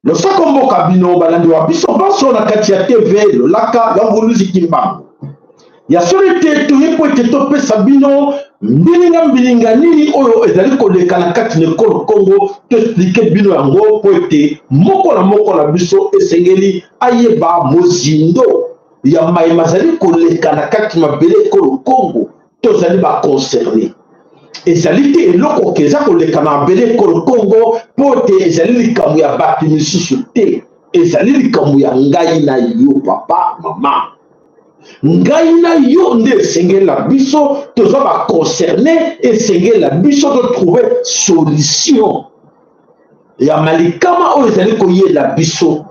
Losako mboka bino balandi wa biso baso na kati ya TV lolaka ya Nguluzi Kimbangu. Ya sori te toyepo ete topesa bino mbilinga nini oyo ezali koleka na kati na ekolo Congo to explique bino yango po ete moko na biso esengeli ayeba mozindo ya mayema zali koleka na kati mabele ekolo Congo tozali ba concerné. Ezali te eloko keza koleka na mabele ekolo Congo po ete ezali likambo ya bato misusu te, ezali likambo ya ngai na yo papa mama. Ngai na yo nde esengela biso toza ba concerné, esengela biso to trouver solution ya malikama oyo ezali koyela biso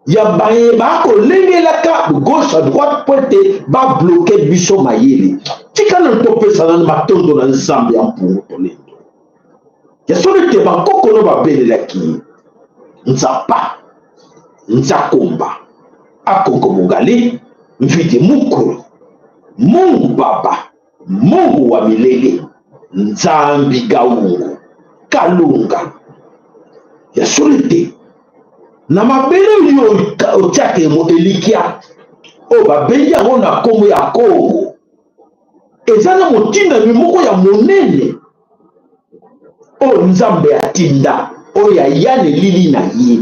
ya bayeba kolengelaka gauche à droite po ete ba bloquer biso mayele. Tika na topesa na matondo na nzambe ya mpungu tolendo ya soni te bakoko no babelelaki nzapa nzakomba akongo mongali mvidi mukulu Mungu Baba, Mungu wa milele, Nzambi Gaungu Kalunga ya solite na mabele yo otiake mo elikia o babengi yango na kombo ya Kongo ezana motinda mimoko ya monene o Nzambe ya tinda o ya yane lili na ye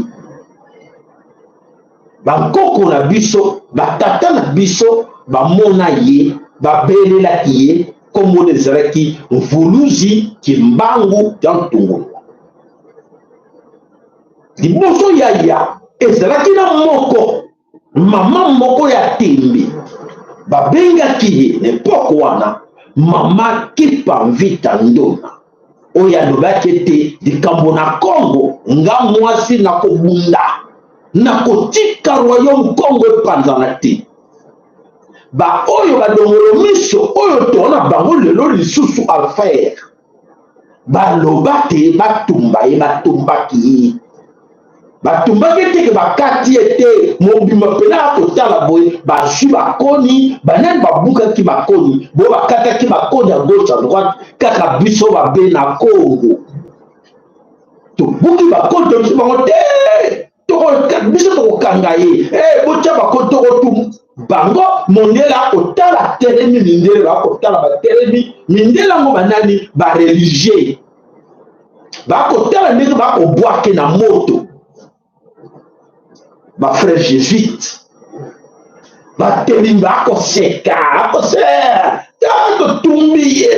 bakoko na biso batata na biso bamona ye babelelaki ye kombo ezalaki Nguluzi Kimbangu ya Ntungulu. Liboso yaya ezalaki na moko mama moko ya tembe babengaki ye n'epoke wana mama Kipamvita Ndona oyo alobaki ete likambo na Congo nga mwasi na kobunda na kotika royaume Congo epanzana te. Ba oyo badongolo miso oyo tona bango lelo lisusu affaire baloba te batumba ye batumbaki ye batumbaki te ke bakati ete mobima pena akotala boye bazwi bakoni banani babukaki bakoni bo bakataki bakoni ya gauche à droite kaka biso babe na Congo tobuki bakoni tobiso bango te biso tokokanga ye botya bakoni tokotum bango mondela akotala telemi mindela akotala batelemi mindela ngo banani bareligie bakotala ndenge bakobwake na moto bafrère jésuite batelemi bakoseka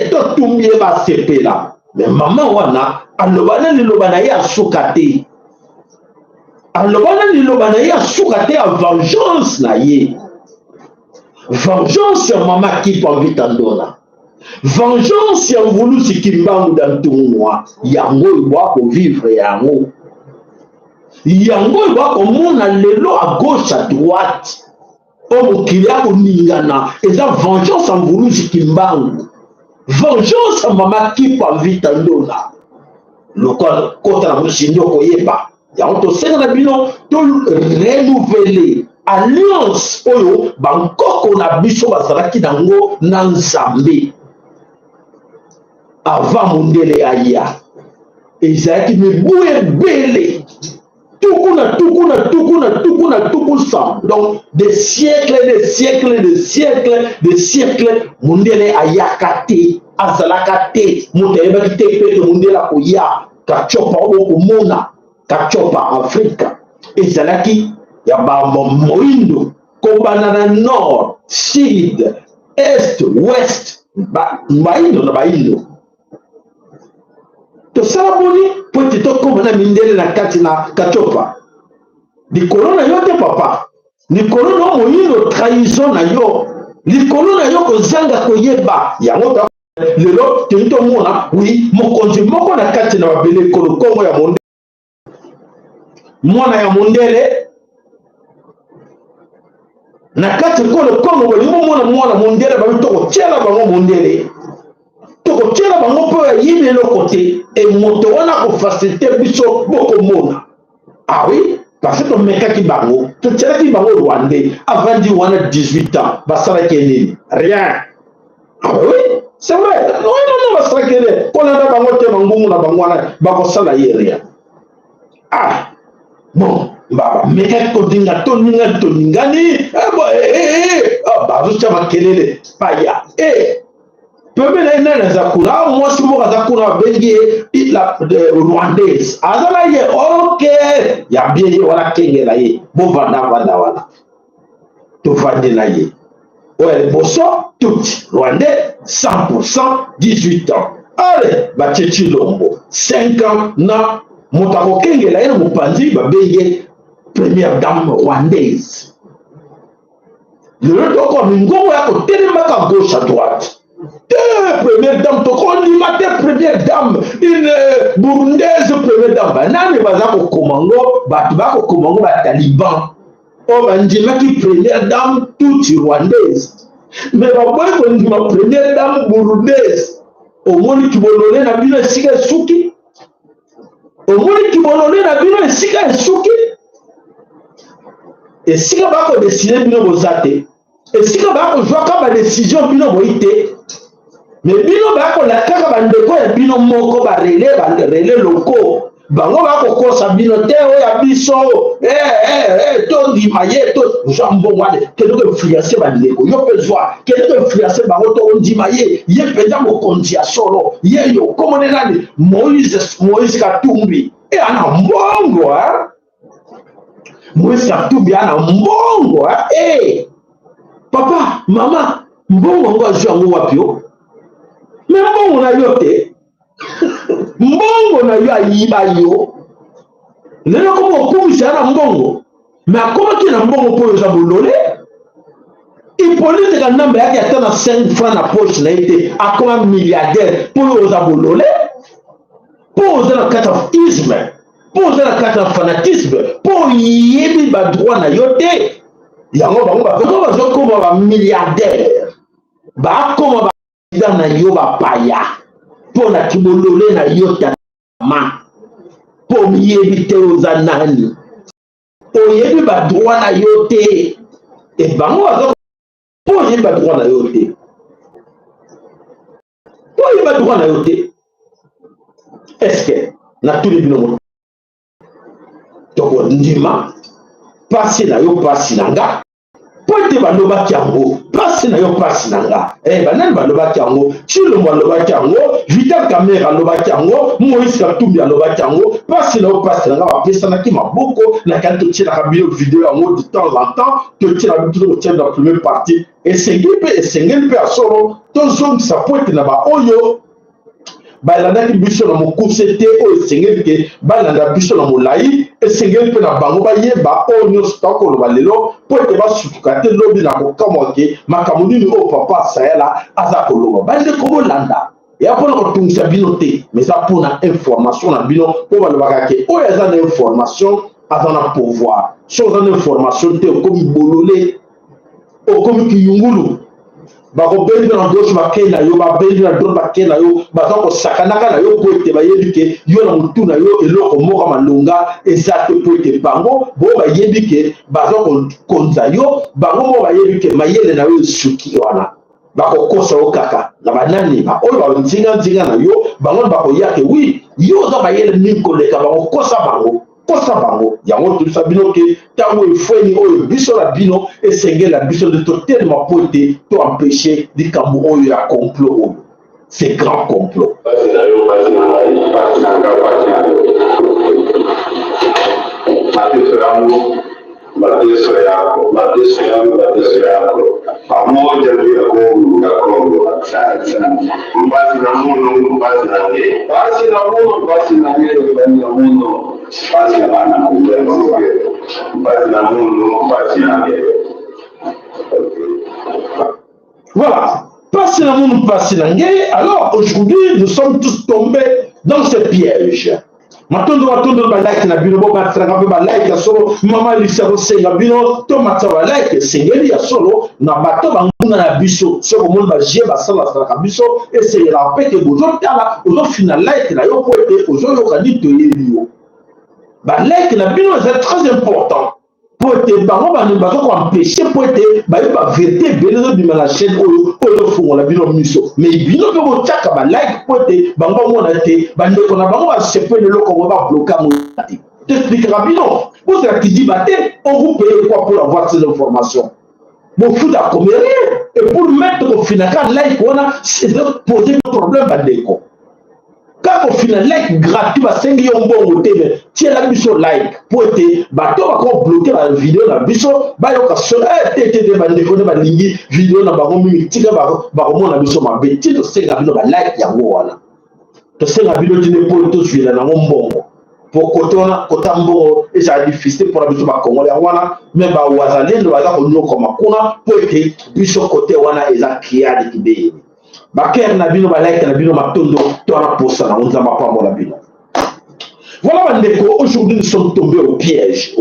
totumbi ye basepela me mama wana alobana liloba na ye asuka te alobana liloba na ye asuka te ya vengeance na ye vengeance ya mama Kipamvita Ndona vengeance ya Nguluzi Kimbangu ya Ntungulu yango ibwa ko vivre yango ibwa ko mona lelo à gauche à droite o mokili akoningana eza vengeance ya Nguluzi Kimbangu vengeance ya mama Kipamvita Ndona lokola kota na musindi okoyeba yango tosenga na bino to renouveler alliance oyo bankoko na biso bazalaki nango na Nzambe avant mondele aya ezalaki mibu ebele tout ça. Donc, des siècles, Mundele ayakate, azalakate, Mundele bakite, Mundele koya, kachopa okumona, kachopa Afrika. Ezalaki, yabamba moindo, kobanana nord, sud, est, ouest, baindo na baindo. To salaboni, pote to komana mindele na kati na kachopa. Likolo na yo te papa, likolo na moyindo trahison na yo, likolo na yo kozanga koyeba yango ta lelo tento mona oui mokonzi moko na kati na babele kolo kongo ya mondele mwana ya mondele na kati kolo kongo bolingo mwana mondele ba to tiela bango mondele to tiela bango po ya yime lokote e moto wana ko faciliter biso boko mona. Ah oui, parce que mekaki bango, tu tiraki bango rwandais avant d'y avoir 18 ans, basala kenini, rien. Ah oui, c'est vrai. Non, basala kenini. Quand on a bango te bango na bango na bako sala rien. Ah, bon, baba mekaki ko dinga to ningani, bazo chama kelele, paya, Peuple na zakura, moi si mo zakura bengi la rwandaise. Azala ye ok, ya bien ye wala kenge la ye. Bo vanda. To vande la ye. Ouais, bosso tout rwandais 100% 18 ans. Allez, ba tchechi lombo. 5 ans na motako kenge la ye mo panzi ba bengi première dame rwandaise. Le doko mingo ya ko telemaka gauche à droite. Première dame, première dame, une burundaise première dame. Nani bazako komango, batubako komango ba taliban. Oh bandimaki première dame toute rwandaise. Mais baboy kondima première dame burundaise. Omoni kibolole na bino esika suki. Omoni kibolole na bino esika suki. Esika bako décider bino bozate. Esika bako jouaka ba décision bino boite. Mais bino bako la kaka bandeko ya bino moko ba relais locaux bango bako kosa bino te o ya biso to di maye to jambo wale kendo ko influencer bandeko yo pezwa kendo ko influencer bango to on di maye ye penda mo kondia solo ye yo comme on est Moïse Katumbi ana mbongo Moïse Katumbi ana mbongo papa mama mbongo ngo ajo wapi o. Mais mbongo na yo te mbongo na yo ayiba yo lelo komo kumisa na mbongo mais akoma ki na mbongo po yo za bolole Hippolyte ka namba yake ata na 5 francs na poche na ite akoma milliardaire po yo za bolole po za na cataphisme po za na catafanatisme po yebi ba droit na yo te yango bango ba bazokoma ba milliardaire ba koma na yo bapaya po na kibolole na yo tama po miyebi te oza nani oyebi ba droit na yo te e bango baza po oyebi ba droit na yo te po oyebi ba droit na yo te est-ce que na tuli bino mo toko ndima pasi na yo pasi na nga pote balobaki yango pasi na yo pasi na nga banani balobaki yango Chilombo alobaki yango Vital Kamerhe alobaki yango Moïse Katumbi alobaki yango pasi na yo pasi na nga bapesanaki maboko na kani totielaka bino video yango de temps en temps totiela bino totiela na première partie esengeli mpe ya solo tozongisa poete na baoyo balandaki biso na mokuse te oyo esengeli ke balanda biso na molai esengeli mpe na bango bayeba oyo nyonso takoloba lelo po ete basutuka te lobi na kokamwa ke makambo nini oyo papa asayela aza koloba bandeko bolanda ya mpona kotungisa bino te mais eza mpona information na bino mpo balobaka ke oyo aza na information aza na pouvoir so oza na information te okomi bolole okomi kiyungulu bakobendi na gauche bakei na yo babendi na droite bakei na yo baza kosakanaka na yo po ete bayebi ke yo na motu na yo eloko moko malonga eza te po ete bango bo bayebi ke baza kokonza yo bango mo bayebi ke mayele na yo esuki wana bakokosa yo kaka na banani oyo banzinga na yo bango bakoya ke wi yo oza mayele nini koleka bakokosa bango kosa bango yango to sabino ke tango ifweni oyo biso la bino esenge la biso de totalement pote to empêcher di kambo oyo ya complot oyo c'est grand complot mateso yako pamoja ndio Kongo sasa basi na Mungu basi na yeye basi na Mungu basi na yeye basi na Mungu basi na bana basi na Mungu basi na yeye. Voilà, passe la monde, passe la guerre. Alors aujourd'hui, nous sommes tous tombés dans ce piège. Matondo ba like na bino ba tranga ba like ya solo mama lisaro senga bino to matsa ba like sengeli ya solo na bato banguna na biso so ko mon ba je ba sala sala biso et c'est la paix que vous tala au final like na yo poete ozo yo kani to yelio ba like na bino c'est très important. Poete bango bani ba ko empêcher poete ba yo ba vérité belezo bi la chaîne oyo fongo la bino miso mais bino ko bo tchaka ba like poete bango mona te bande ko na bango ba sepe le loko ba bloquer mon ti t'expliquera bino vous ça qui dit baté on vous paye quoi pour avoir ces informations bon fou da comme rien et pour mettre au final quand like on a c'est de poser problème bande ko quand au final like gratuit ba 5 yon bon côté tiens la biso like poete bato ba ko bloquer la vidéo la biso ba yo ka so tete de bande ko ba lingi vidéo na ba ko mi tika ba ko mona biso ma beti to senga bino ba like yango wana to senga bino tine po to suila na mbongo pour côté wana kota mbongo et ça difficile pour la biso ba congolais wana mais ba wazalendo ba ko nyoko makuna poete biso côté wana eza kiadi kibeni baker na bino ba like na bino matondo to na posa na onza mapambo na bino. Voilà bandeko, aujourd'hui nous sommes tombés au piège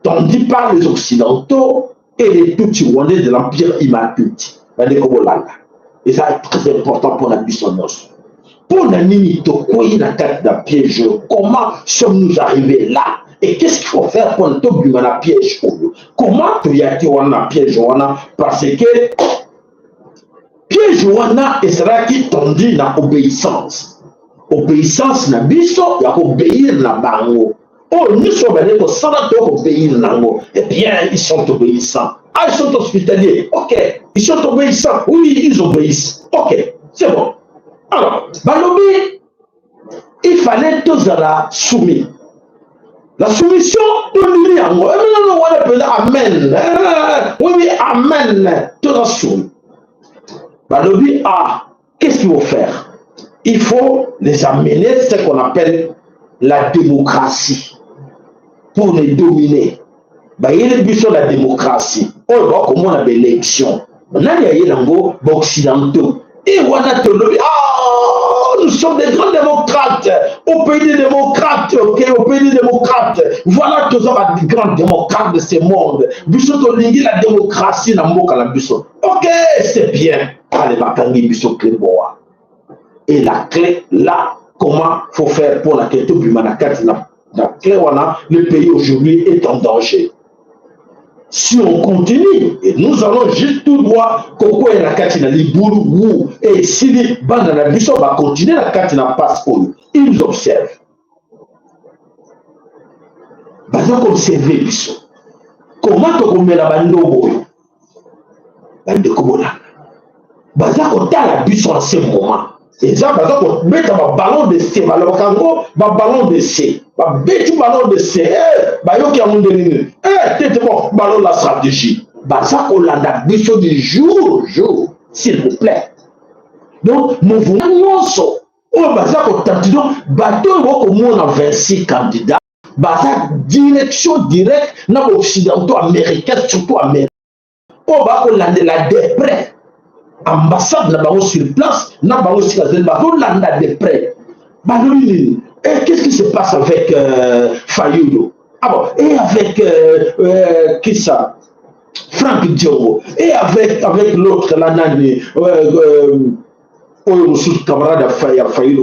tendu par les occidentaux et les Tutsi-Rwandais de l'empire immaculé bandeko bolanga et ça est très important pour la bisonos pour la nini to koyi na carte d'un piège. Comment sommes-nous arrivés là et qu'est-ce qu'il faut faire pour ne pas na piège comment tu y a wana piège wana parce que piège wana sera qui tendu na obéissance na biso ya obéir na bango oh nous sommes allés sans obéir nango eh bien ils sont obéissants ah ils sont hospitaliers ok ils sont obéissants oui ils obéissent ok c'est bon alors balobi il fallait tous la soumis la soumission de l'union amen oui amen tous la soumis balobi ah qu'est-ce qu'il faut faire? Il faut les amener ce qu'on appelle la démocratie pour les dominer. Il y a besoin de la démocratie. On va comment on a des élections. On a des occidentaux. Et on a nous sommes des grands démocrates. Au pays des démocrates, ok, au pays des démocrates. Voilà tous les grands démocrates de ce monde. Biso to lingi la démocratie na mboka la biso. Ok, c'est bien. Allez, bakangi biso kleboa. Et la clé là, comment faut faire pour la question du manakati la clé voilà, le pays aujourd'hui est en danger. Si on continue, et nous allons juste tout droit, Koko et la Katina Libourou, et si les bandes de la Bissot va continuer, la Katina passe pour nous. Ils nous observent. Bazak observer Bissot. Comment tu mets la bande au bout? Bande de Kobola. Bazak ota la Bissot en ce moment. Et ça, Bazak met un ballon de C, ballon de C. Betu ballon de C, bayoki amunde nini, tete bon ballon la stratégie. Bazak Olanda Bissot du jour, s'il vous plaît. Donc, nous voulons Bazak Otantido, bateau au monde en 26 candidats, Bazak direction directe, dans l'occidentaux américain, surtout américain. Olanda la déprès, ambassade là-bas sur place, là-bas aussi la Olanda déprès. Baloni. Et qu'est-ce qui se passe avec Fayulu? Ah bon, et avec qui ça? Franck Diogo. Et avec l'autre, la Nani, camarade Fayulu,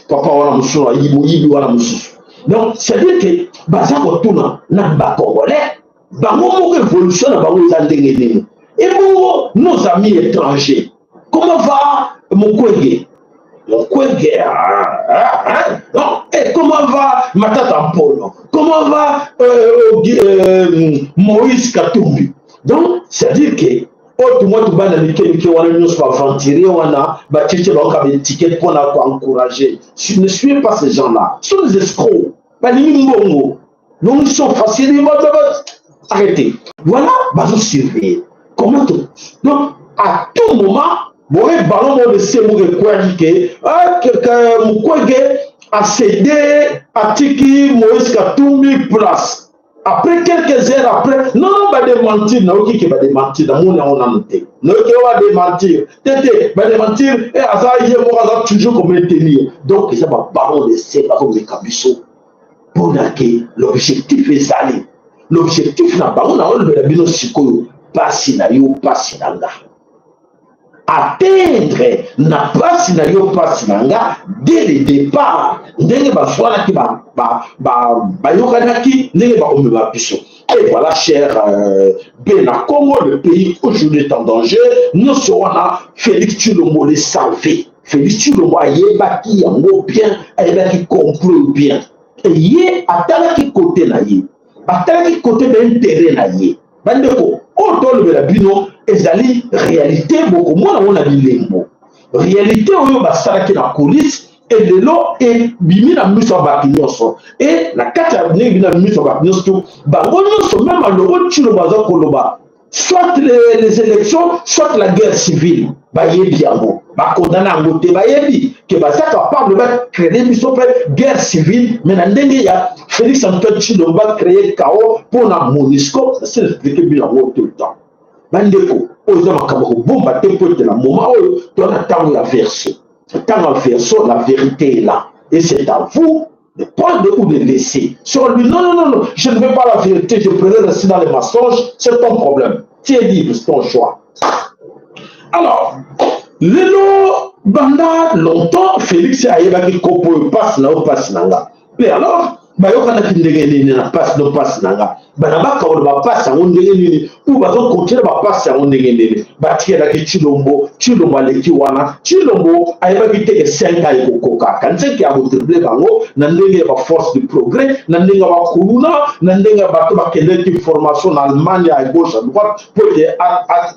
papa wana Moussou, Yibu wana Moussou. Donc, c'est-à-dire que Bazako Tuna, n'a Congolais, Bango évolution à Bango Zandengene. Et pour nos amis étrangers, comment va Mukwege? Et comment va Matata Mpolo? Comment va Moïse Katumbi? Donc, c'est-à-dire que tout le monde va aventurer, on a des tickets pour encourager. Je ne suis pas ces gens-là. Ce sont des escrocs. Donc, ils sont facilement. Arrêtez. Voilà, vous surveiller. Comment tout? Donc, à tout moment, vous avez le ballon de Semou que Mukwege a cédé à Tiki Moïse Katumbi place. Après quelques heures après, non, va démentir, non, qui va démentir, dans mon on a noté. Non, qui va démentir, tété, va démentir, et à ça, il y a toujours comme maintenir. Donc, ça va ballon de Semou de Kabiso. Pour l'objectif est salé. L'objectif n'a pas, on a le bino sikoyo, pas sinayo, pas sinanga. Atteindre n'a pas sinayo, pas sinanga dès le départ. Ndenge ba swala ki ba yokanaki, ndenge ba omeba biso. Et voilà, cher Bena Congo, le pays aujourd'hui est en danger. Nous serons là, Félix Tshilombo les salvé. Félix Tshilombo a yebaki yango bien, a yebaki comprendre bien. Et yé atalaki côté na yé. Atalaki côté d'intérêt na yé. Bandeko, autant le bino ezali réalité beaucoup moins on a bilembo. Réalité oyo basalaki na police et de l'eau et bimi na miso bakinoso. Et la kata ne na miso bakinoso bango nyonso même à l'euro tshilo baza koloba. Soit les élections, soit la guerre civile. Bayebi yango. Ba condamné yango te bayebi que ba sa capable de créer biso guerre civile mais na ndenge ya Félix Antoine Tshilombo va créer chaos pour la MONUSCO, c'est expliqué bien tout le temps. Bandeko, aux hommes qui bomba tempo de la moment où tu as tant la verso. Tant la verso, la vérité est là. Et c'est à vous de prendre ou de laisser. Sur lui, non, je ne veux pas la vérité, je préfère rester dans les mensonges, c'est ton problème. Tu es libre, c'est ton choix. Alors, Lelo Banda, longtemps, Félix a évacué Kopo, passe là, passe là. Mais alors, bayoka na kindenge na passe no passe nanga bana ka ba passe on ndenge nini ou ba ko continuer ba passe on ndenge nini ba tiela ki Tshilombo leki wana Tshilombo ayeba ki teke 5 ay ko koka kanse ki abotrible bango na ndenge ba force de progrès na ndenge ba kuluna na ndenge ba to ba kende ki formation en Allemagne à gauche à droite pour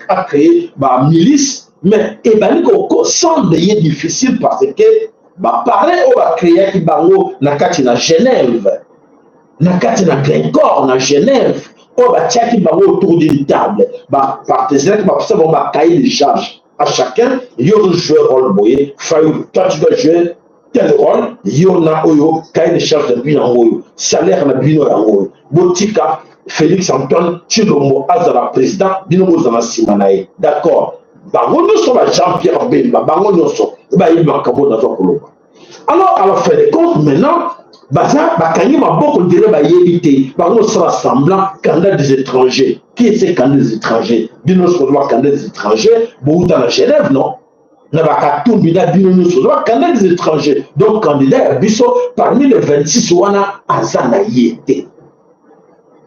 à créer ba milice mais et bani ko semble difficile parce que ba parler au ba créer ki bango na kati na Genève na kati na Glencore na Genève au ba tia ki bango autour d'une table ba partenaire ba ça bon ba cahier de charge à chacun yo jouer rôle boyer fayu toi tu dois jouer tel rôle yo na oyo cahier de charge de bien oyo salaire na bino ya oyo botika Félix Antoine Tshilombo azala président bino bozala simanae d'accord bango nous sommes Jean-Pierre Bemba bango nous sommes alors, à la fin des comptes, maintenant, Baza, Bakani m'a beaucoup dit que bango sera semblant candidat des étrangers. Qui est ces candidats des étrangers? Bino sera candidat des étrangers, beaucoup dans la Genève, non? Nabakatou bina bino sera candidat des étrangers. Donc, candidat à Bisso, parmi les 26 wana, Azana yété.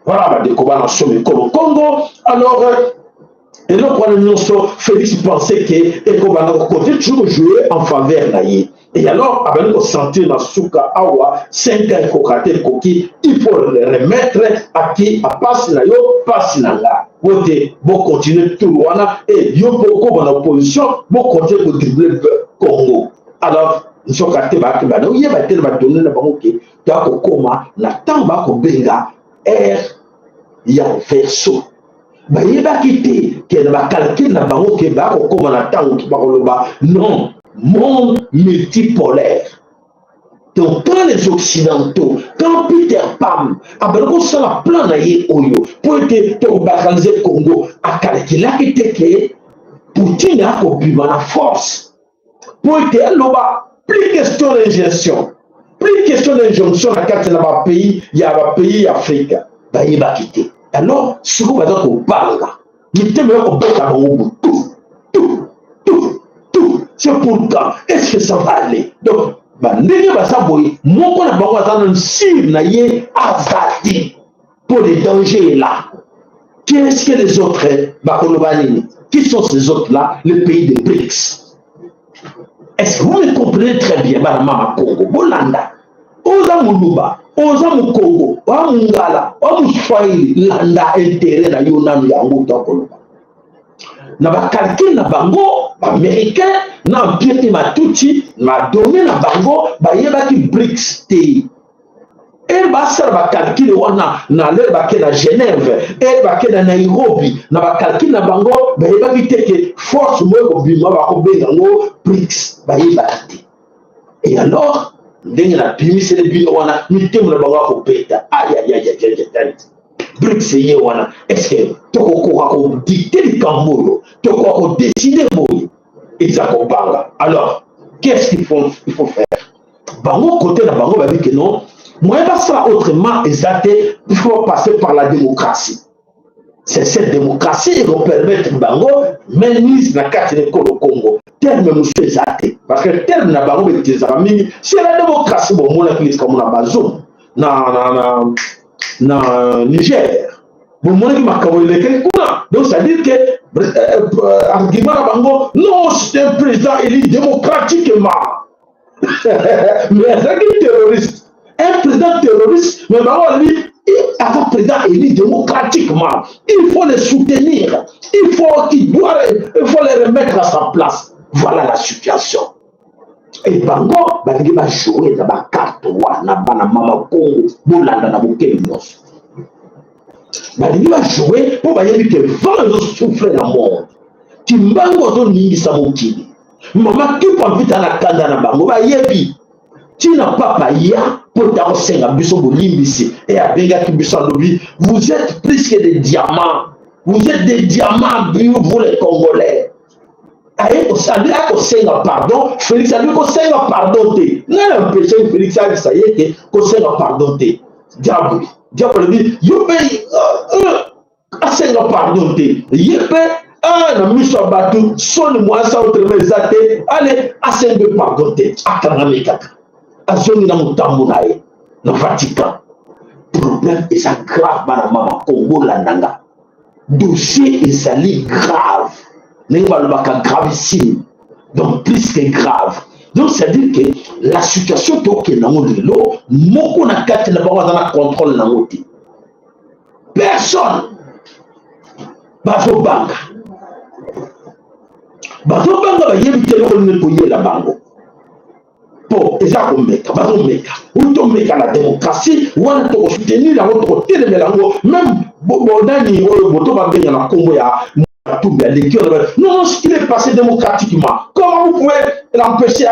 Voilà, ma découverte en somme Congo. Alors, et donc, Félix pensait que va toujours jouer en faveur de et alors, avec le sentir dans Souka Awa, 5 ans kokate koki, il faut le remettre à qui a passé la yo, passe la là. Vous continuer tout loin et yo beaucoup en opposition, vous continuez pour dribbler le Congo. Alors, nous sommes à Tébak, nous y avons donné la banque, d'accord, comment, la tamba ko benga, air, il y a un verso. Bah, il va quitter, qu'il va calculer la banque qui va, comme on attend, qui va non. Monde multipolaire. Donc, quand les Occidentaux, quand Peter Pan, on s'en a plein d'ailleurs, pour être organisé le Congo, à calculer que Poutine a copié la force. Pour être là, plus question d'injection. Plus question d'injonction à quatre pays, il y a un pays africain. Il va quitter. Alors, si vous avez un parle, il te met au bec à tout. C'est pourquoi, est-ce que ça va aller? Donc, mon pour les dangers là. Qu'est-ce que les autres, qui sont ces autres-là? Les pays des BRICS. Est-ce que vous me comprenez très bien, Mama Congo, Bolanda, Oza Muluba, Oza Mukongo, Wa Mungala, Wa Muswahili, Landa intérêt na Yonanu Yango Tokoloba. Na ba calcul na bango, ba américain, na empire matuti, na donné na bango, ba yeba ki BRICS te. Et ba sar ba calcul wana na le ba ke na Genève, et ba ke na Nairobi, na ba calcul na bango, ba yeba ki te ke force mo ko bima ba ko be ngo BRICS, ba yeba te. Et alors, ndenge na bimi se le bino wana, mi temu na bango ko peta. Aïe aïe aïe aïe aïe. BRICS ye wana, est-ce que toko dicter le Cambodge, toko décider moyo, ils accompagnent. Alors, qu'est-ce qu'il faut faire? Bango côté na bango ba dit que non, moi pas ça autrement exact, il faut passer par la démocratie. C'est cette démocratie qui va permettre bango mener la carte de Congo. Terme monsieur exact, parce que terme na bango be tezami, c'est la démocratie bon mon la comme na Bazoum na Niger. Bon, moi, qui m'a cabolé donc, ça veut dire que, argument à Bango, non, c'est un président élu démocratiquement. Mais c'est un terroriste. Un président terroriste, mais Bango dit, un président élu démocratiquement. Il faut le soutenir. Il faut les remettre à sa place. Voilà la situation. Et Bango, il va jouer dans la carte, dans la Mama Congo, dans la Boukémos. Il va jouer pour que vent souffle dans le monde. Timbango to ningisa mokili. Maman qui peut vite à la kanda na bango ba yebi. Tu n'as pas paya pour ta senga biso bolimbisi et à benga ki biso lobi. Vous êtes plus que des diamants. Vous êtes des diamants vous les Congolais. Aye ko sabi ko senga pardon. Félix a dit ko senga pardon te. N'a empêché Félix a dit ça y est ko senga pardon te. Diable. Diable dit yo paye asenga pardon te. Yepe na miso batu son moi ça autrement exact. Allez asenga pardon te. Akangamika. Azoni na mutambu nae na Vatican. Problème est ça grave bana mama Congo landanga. Dossier est ali grave. N'est-ce pas gravissime. Donc plus que grave. Donc c'est-à-dire que la situation toke na ngolo moko na kati na bango na contrôle na ngoti. Personne. Bazo banga ba yebite loko ne poye la bango. Po eza ko meka bazo meka. Uto meka la démocratie wana to soutenir la autre côté de melango même bodani oyo boto ba benga na Congo ya tout bien les cœurs. Non, il est passé démocratiquement. Comment vous pouvez l'empêcher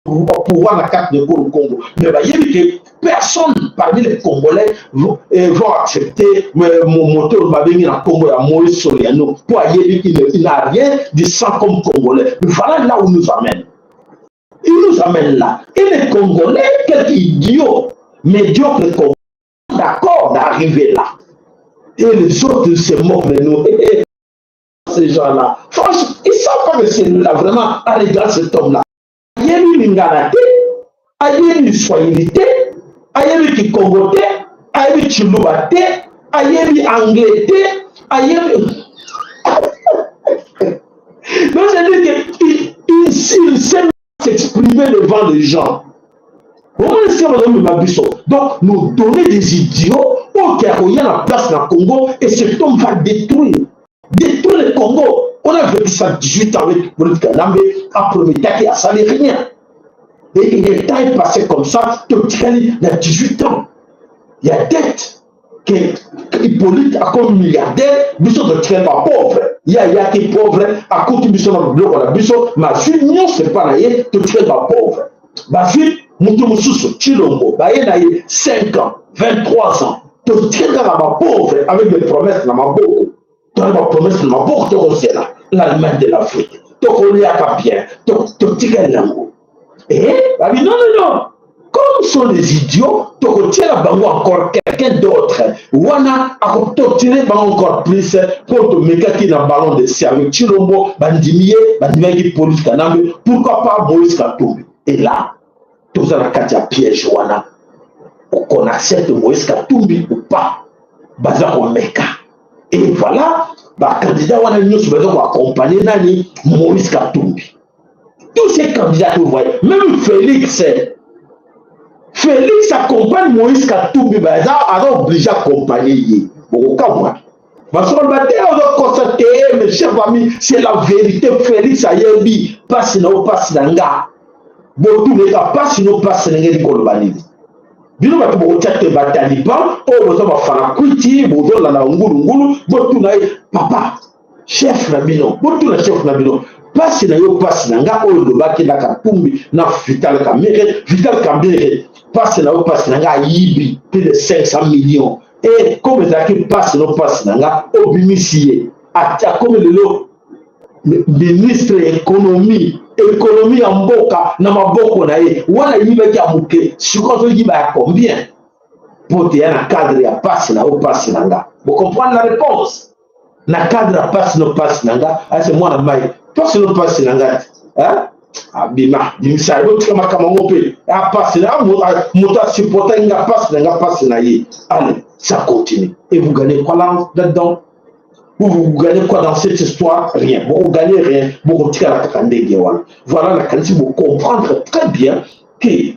pour pouvoir la carte de Congo? Mais il y a personne parmi les Congolais vont accepter mon moteur va venir en Congo à Moïse Soliano pour aller il n'a rien du sang comme Congolais. Mais voilà là où il nous amène. Il nous amène là. Et les Congolais, quelques idiots, médiocres Congolais, d'accord d'arriver là. Et les autres se moquent de nous. Ces gens-là, franchement, ils ne savent pas que c'est là vraiment à regarder cet homme-là. Il y a eu une Ghanate, il y a eu une Swahilité, il y a eu une Congoté, il y a eu une Chiloubaté, il y a eu Anglais, il y a eu. Donc, c'est-à-dire qu'il sait s'exprimer devant les gens. Donc, nous donner des idiots pour qu'il y ait la place dans le Congo et cet homme va détruire le Congo. On a vécu ça 18 ans avec Maurice Kanambe, après qu'il a salé rien. Et le temps est passé comme ça, il y a 18 ans. Il y a dette. Hippolyte a comme milliardaire, Bissot de très pas pauvre. Il y a qui pauvre, à côté de Bissot dans le bloc, Bissot, ma fille, non, c'est pas naïe, de très pas pauvre. Ma fille, Moutoumoussou, Chilombo, il y a 5 ans, 23 ans, de très pas pauvre, avec des promesses dans ma bouche. Dans ma promesse de ma bouche, tu connais là, l'Allemagne de l'Afrique, tu connais à bien, tu connais l'amour. Et, non, non. Comme sont les idiots, tu retiens encore quelqu'un d'autre. Wana a retiré encore plus pour te mettre qui dans le ballon de service. Chilombo, Bandimier, Bandimier Police Kanambe, pourquoi pas Moïse Katumbi? Et là, tout ça, la piège, Wana, qu'on accepte Moïse Katumbi ou pas, Bazar Meka. Et voilà, le candidat Wana nous va accompagner Nani Moïse Katumbi. tous ces candidats que vous voyez, même Félix accompagne Moïse Katumbi, il a obligé à accompagner. Parce qu'on va constater, mes chers amis, c'est la vérité. Félix a dit, passe non, passe nanga. Beaucoup de cas, passe non, passe nanga, dit Kolobani. Bino ba tubo tete batali ba, o bozo ba fara kwiti, bozo la ngulu, botu na papa, chef na bino, botu na chef na bino. Passe na yo passe nanga, o lo baki na Katumbi, na Vital Kamerhe, passe na yo passe nanga yibi, plus de 500 millions. Et comme ça qui passe non passe nanga obimisié atia comme le ministre économie en boka na maboko na ye wana yiba ki amuke sikozo yiba ya combien pour te na cadre ya passe na o passe nanga. Vous comprenez la réponse? Na cadre ya passe no passe nanga c'est moi na mai passe no passe nanga hein abima dimisa yo kama kama ngope a passe na muta supporter nga passe na ye. Allez, ça continue. Et vous gagnez quoi là-dedans? Vous gagnez quoi dans cette histoire? Rien. Vous gagnez rien. Vous retirez la Kakandé. Voilà la qualité. Vous comprendre très bien que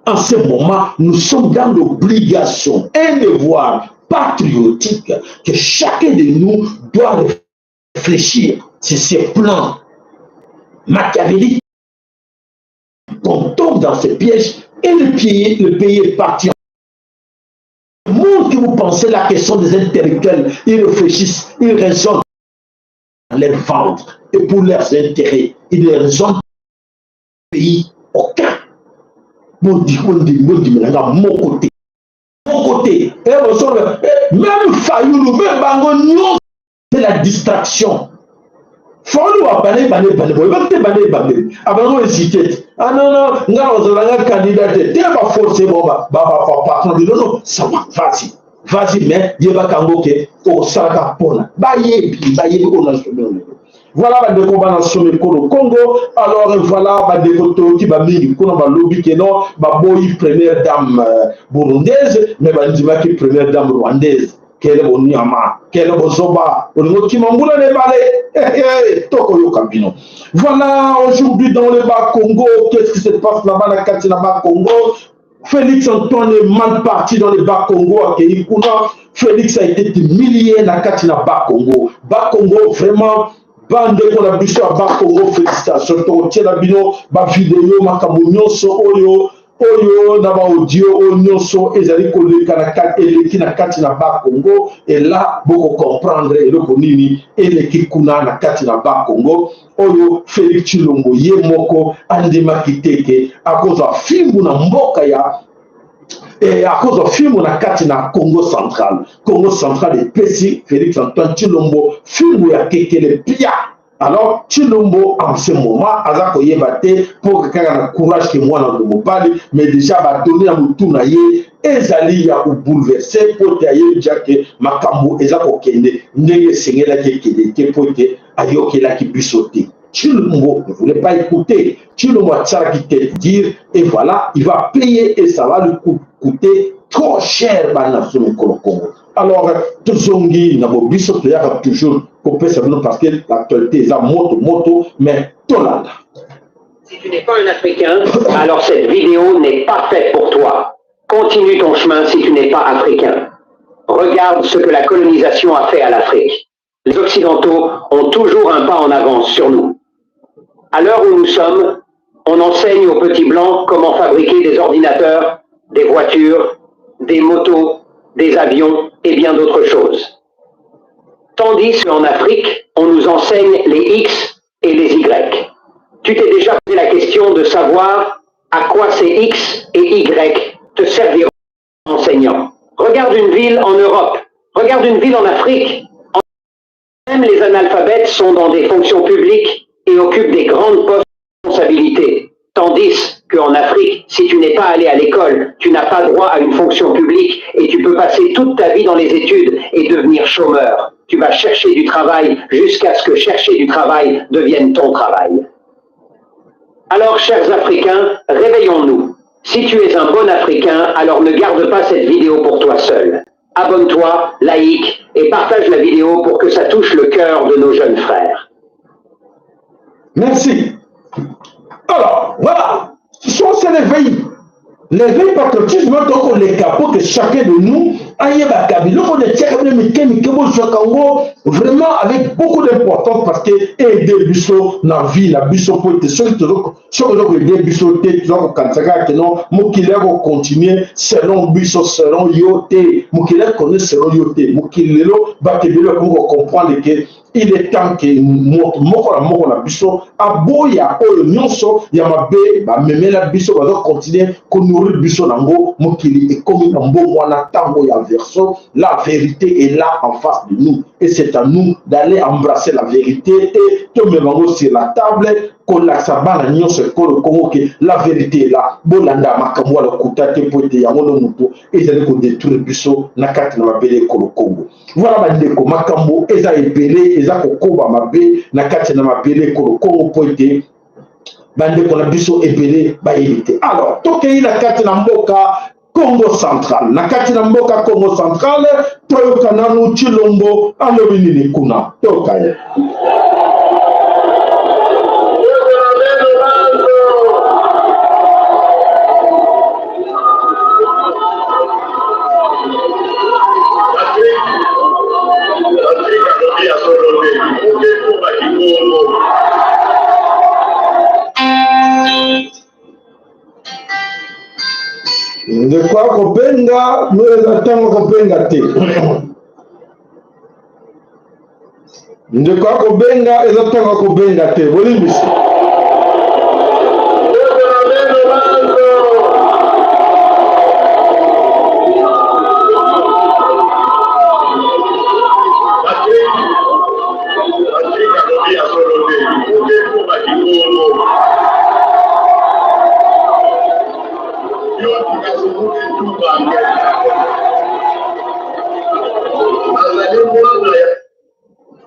en ce moment, nous sommes dans l'obligation, un devoir patriotique que chacun de nous doit réfléchir sur ces plans machiavéliques. On tombe dans ces pièges et le pays est parti. Le monde que vous pensez la question des intellectuels, ils réfléchissent, ils raisonnent dans leur ventre et pour leurs intérêts. Ils ne raisonnent pas le pays aucun. Mon côté. Mon côté. Même Fayoulou, même Bango, c'est la distraction. Faut a bané, avant hésiter. Ah non, non, candidat, t'es pas forcé, non, ça va, vas-y, mais il va kangoke, au Saraka Pona. Baye, on a voilà, des combats dans le Congo. Alors, voilà, des photos qui va mis, qu'on va lobby, qui non, boy, première dame burundaise, mais va dire première dame rwandaise. Quel est mon Nyama, quel est mon Zoba, on est qui m'engoule les balais, Tokoyo Kabino. Voilà, aujourd'hui dans le Bas-Congo, qu'est-ce qui se passe là-bas, la Katina Bas-Congo? Félix Antoine est mal parti dans le Bas-Congo à Kéikouna. Félix a été humilié dans la Katina Bas-Congo. Bas-Congo, vraiment, bande qu'on a vu à Bas-Congo, félicitations. Tiens la bino, ma vidéo, ma camounioso, oyo na ba audio onyoso ezali koleka na kati eleki na kati na Bas-Congo et là boko comprendre eloko nini eleki kuna na kati na Bas-Congo oyo Félix Tshilombo ye moko andimaki teke akozwa fimbu na mboka ya akozwa fimbu na kati na Congo central epesi Félix Antoine Tshilombo fimbu ya kekele pia. Alors, Tshilombo, en ce moment, Azako Yebate, pour que le courage que moi dans le mobile, mais déjà, va donner à Moutouna Ye, Ezali ya ou bouleversé, pour que Yé, Makambo, Ezako Kende, Nege Sengela Kende, Kepote, Ayoke la qui puisse sauter. Tshilombo ne voulait pas écouter. Tshilombo a qui dire, et voilà, il va payer et ça va lui coûter trop cher dans la nation Congo. Alors, tout zongi, n'a pas biso toujours parce que l'actualité est à moto, mais Tolanda. Si tu n'es pas un Africain, alors cette vidéo n'est pas faite pour toi. Continue ton chemin si tu n'es pas africain. Regarde ce que la colonisation a fait à l'Afrique. Les Occidentaux ont toujours un pas en avance sur nous. À l'heure où nous sommes, on enseigne aux petits blancs comment fabriquer des ordinateurs, des voitures, des motos, des avions et bien d'autres choses. Tandis qu'en Afrique, on nous enseigne les X et les Y. Tu t'es déjà posé la question de savoir à quoi ces X et Y te serviront en enseignant. Regarde une ville en Europe, regarde une ville en Afrique. Même les analphabètes sont dans des fonctions publiques et occupent des grandes postes de responsabilité. Tandis qu'en Afrique, si tu n'es pas allé à l'école, tu n'as pas droit à une fonction publique et tu peux passer toute ta vie dans les études et devenir chômeur. Tu vas chercher du travail jusqu'à ce que chercher du travail devienne ton travail. Alors, chers Africains, réveillons-nous. Si tu es un bon Africain, alors ne garde pas cette vidéo pour toi seul. Abonne-toi, like et partage la vidéo pour que ça touche le cœur de nos jeunes frères. Merci. L'éveil patriotisme, donc les capots que chacun de nous aille à Kabila, on est vraiment avec beaucoup d'importance parce que aider Bisso dans la vie, la Bisso pour être sûr que aider Bisso, que non, Moukile va continuer selon Bisso, selon Yoté, Moukile connaît selon Yoté, Moukile va comprendre que il est temps que moko na biso aboya oyo nyonso ya mabe ba memela biso ba continuer ko nourrir biso nango mokili et comme na mbongo na tango ya verso la vérité est là en face de nous et c'est à nous d'aller embrasser la vérité et to memango sur la table kolakisa bana nyonso ekolo kongo ke la vérité est là bolanda makambo ala kutate po ete yango no mutu ezali ko détruire biso na kati na mabele ekolo kongo. Voilà bandeko makambo eza ebele eza kokoba mabe na kati na mabele ekolo kongo po ete bandeko na biso ebele bayebi te. Alors tokei na kati na mboka Congo central na kati na mboka Congo central toyoka nanu Chilombo alobi nini kuna toka ye. De quoi kopenga nous attendons kopenga te. De quoi kopenga nous attendons kopenga te. Bolibis.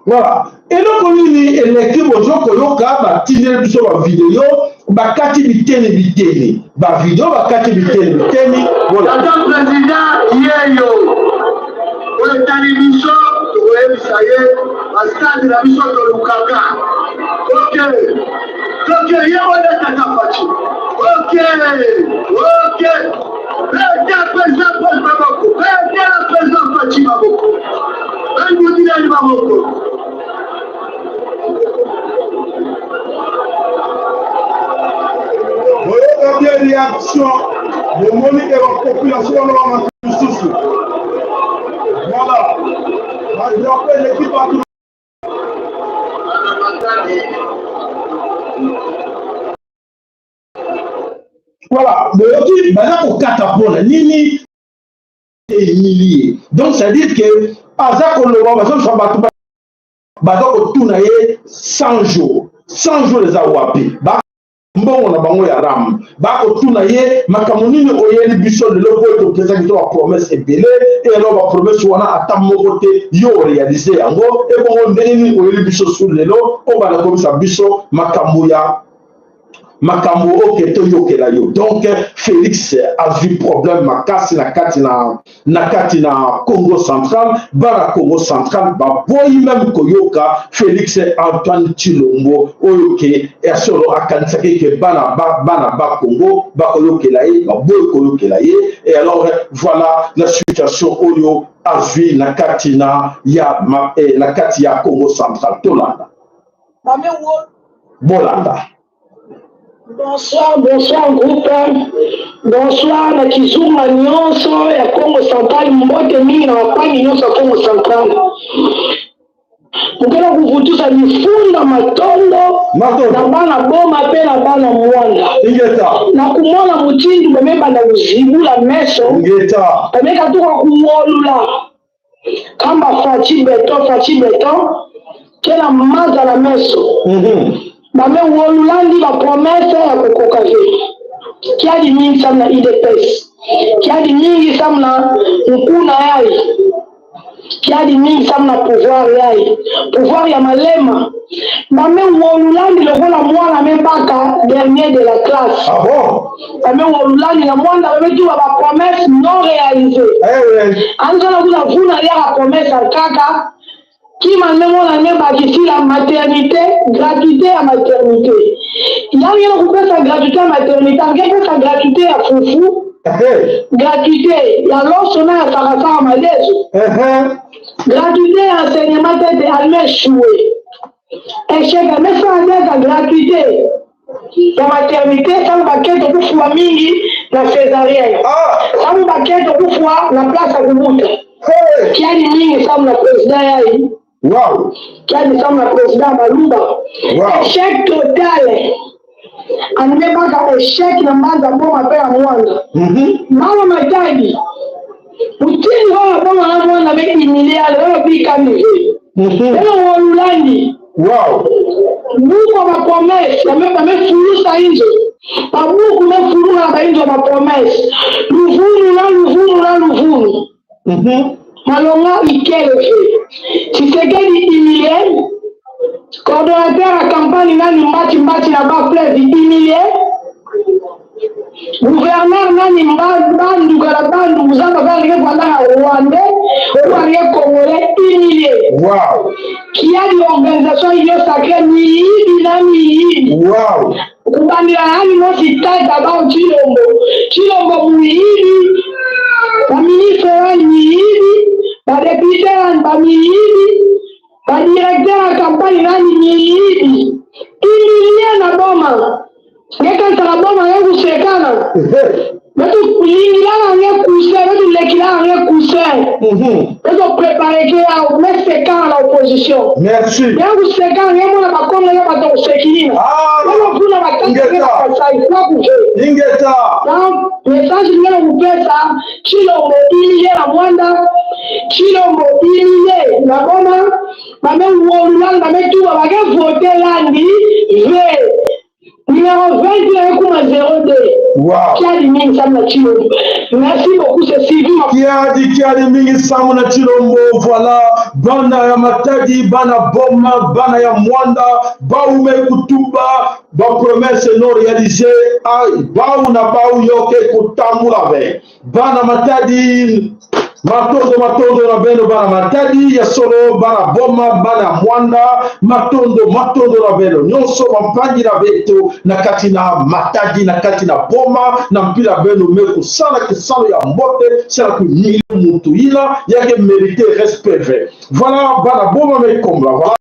Voilà. Et donc, l'équipe aujourd'hui, ba tiner biso ba vidéo, ba kati bitene bitene, ba vidéo ba kati bitene bitene. Voilà. Madame président, yeyo. Oye tani biso, oye bisaye, bastade la biso to lukaka. OK. OK, yeyo de tatapachi. OK. OK. Le président Paul Maboko. Le président Pachi Maboko. Un boudin Maboko. Voyez bien réaction de Monique et la population de la Soussou. Voilà. Je rappelle l'équipe à tout. Voilà. Le maintenant au catapole, Nini est millier. Donc ça veut dire que Azako le roi, Bazako Tounaye 100 jours. 100 jours les Awapi. Mbongo na bango ya ram bako tuna ye makamoni oyeli biso de lobo to pesa ki to promesse ebele et alors ba promesse wana atamoko te yo réaliser yango e bongo ndeni oyeli biso sur lelo o bana ko bisa biso makambo oketo yokela yo. Donc Félix a vu problème makasi na kati na Congo central, bara Congo central ba boy même koyoka Félix Antoine Chilombo oyoke esolo akanisa ke bana ba Congo ba koyokela ye ba boy koyokela ye. Et alors voilà la situation oyo a vu na kati ya Congo central tolanda bolanda. Bonsoir groupe. Bonsoir na Kizuma nyonso ya Congo Central mbote mingi na wapangi nyonso ya Congo Central. Mukela kuvutusa mifunda matondo na bana boma pe na bana mwanda. Na kumona mutindu bemeba na uzibula meso. Bameka tuka kumolula. Kamba fachi beton. Kena maza la meso. Bame wolulandi ba promesse ya kokokaze kiadi mingi sana na IDPS kiadi mingi sana na mkuna yai kiadi mingi sana na pouvoir ya malema bame wolulandi lokola mwana membaka dernier de la classe. Ah bon? Bame wolulandi na mwana bame tuwa ba promesse non réalisée. Anzana kuna vuna ya promesse kaka qui m'a demandé la maternité, gratuité à maternité. Il y a rien de sa gratuité à maternité, il y a sa gratuité à foufou, gratuité ya loso na ya sakasaka madeso gratuité ya enseignement tete ameshue échec amesandeka gratuité ya maternité sabu bakete kufuwa mingi na césarienne sabu bakete kufuwa na place ya kumuta kiani mingi sabu na président yai kiani sabu na président Maluba échec total anibebaka échec na mbanza mboma pe ya mwanda mama Matadi utini wala mboma na mwanda be imiliale wala pika mihe wala walulandi buku wa promesse amefulusa inzo babuku mefulula bainzo ba promesse luvunu malonga ikelefe Tshisekedi imilie coordonnateur à campagne nani mbati na ba fleuve imilie gouverneur nani bandu kala bandu muzamba kali kwa na Rwanda kwa les Congolais imilie qui a l'organisation sacrée miyibi kubandila hali mosi tata bao Chilombo miyibi baministre wani miyibi badepute wani bamiyibi badirecteur ya kampani nani miyibi imilie na boma ngeka tala boma yangu sekana betu kulingilana nge kuse betu lekilana nge kuse betu prepare ke ya mesekana la opposition merci yangu sekana nge mwana bakonga ya bato sekilina wala kuna batanga kwa kasai kwa kuhe ingeta message ngela kupesa Chilombo imilie na mwanda Chilombo imilie na boma mame uolulanga metuwa bage vote landi ve numéro 20 0,02. Qui a dit mingi samna Chilombo. Merci beaucoup, c'est Sylvie. Qui a dit mingi samna Chilombo. Voilà. Bana ya Matadi, bana Boma, bana ya Mwanda, Baume Kutuba, ba promesse non réalisée. Bau na bau yoke kutamula ve. Bana Matadi. Matondo na beno bana Matadi ya solo bana Boma bana Mwanda matondo na beno nyonso mpangi na beto na kati na Matadi na kati na Boma na mpila beno meku sana kisalo ya mbote sana kunyili mutu ila yake mérité respect. Voilà bana Boma me kombla voilà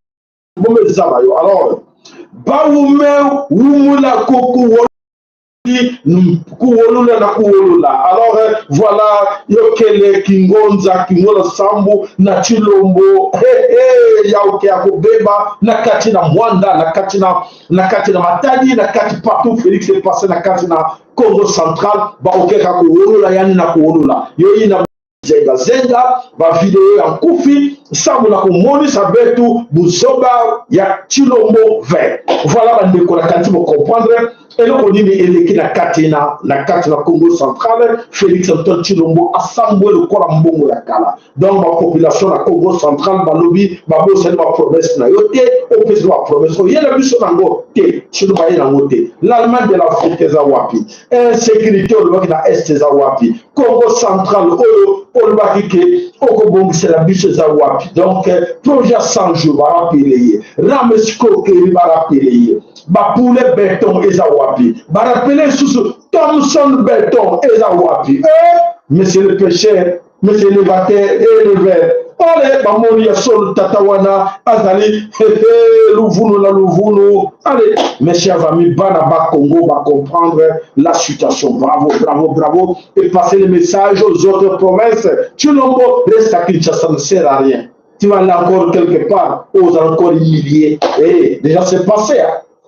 Boma zabayo alors baume umula koku kuwolula na kuwolula alors voilà yokele kingonza kingola sambu na Chilombo yauke ya kubeba na kati na Mwanda na kati na Matadi na kati partout Félix est passé na kati na Congo central baoke ka kuwolula yani na kuwolula yoyi na zenga ba video ya Nkufi samu na kumoni sabetu buzoba ya Chilombo vert voilà ba ndeko na kanti mo comprendre et donc on dit eleki na katina Congo central Félix Antoine Chilombo assemblé le corps mbongo ya kala donc ma population na Congo central balobi babo c'est ma promesse na yote au président la promesse il y a la mission nango te chez nous baye nango te l'Allemagne de l'Afrique za wapi insécurité au Nord na est za wapi Congo central au Bakike au Congo c'est la biche za wapi donc projet 100 jours va rappeler Ramesco qui va rappeler Bapoule béton eza wapi ba rappeler sous Thomson béton eza wapi monsieur le pêcheur monsieur l'élévateur et le verre ole bamoni ya sol tatawana azali luvunu allez mes chers amis bana ba Congo va comprendre la situation bravo et passer le message aux autres provinces Chilombo reste à Kinshasa ne sert à rien tu vas aller encore quelque part aux encore milliers et déjà c'est passé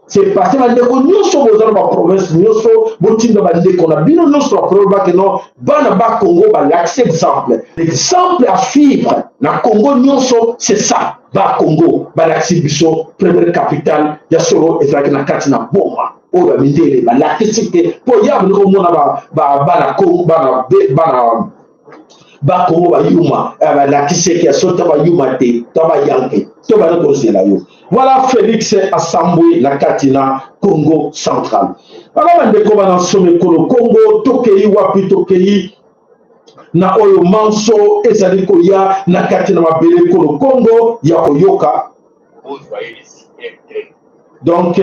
c'est passé bandeko nyonso bozala ba province nyonso botinda bandeko na bino nyonso ba que non bana ba Congo ba l'exemple à suivre na Congo nyonso c'est ça ba Congo ba biso première capitale ya solo ezaki na kati na Boma oyo mindele ba lakisike po ya bino mona ba Congo ba Congo ba yuma la kiseke ya sota ba yuma te to ba yanke to ba no la yo voilà Félix Asambwe na katina Congo central alors bandeko bana somme Congo tokei wapi tokei na oyo manso ezali koya na katina mabele Congo ya koyoka donc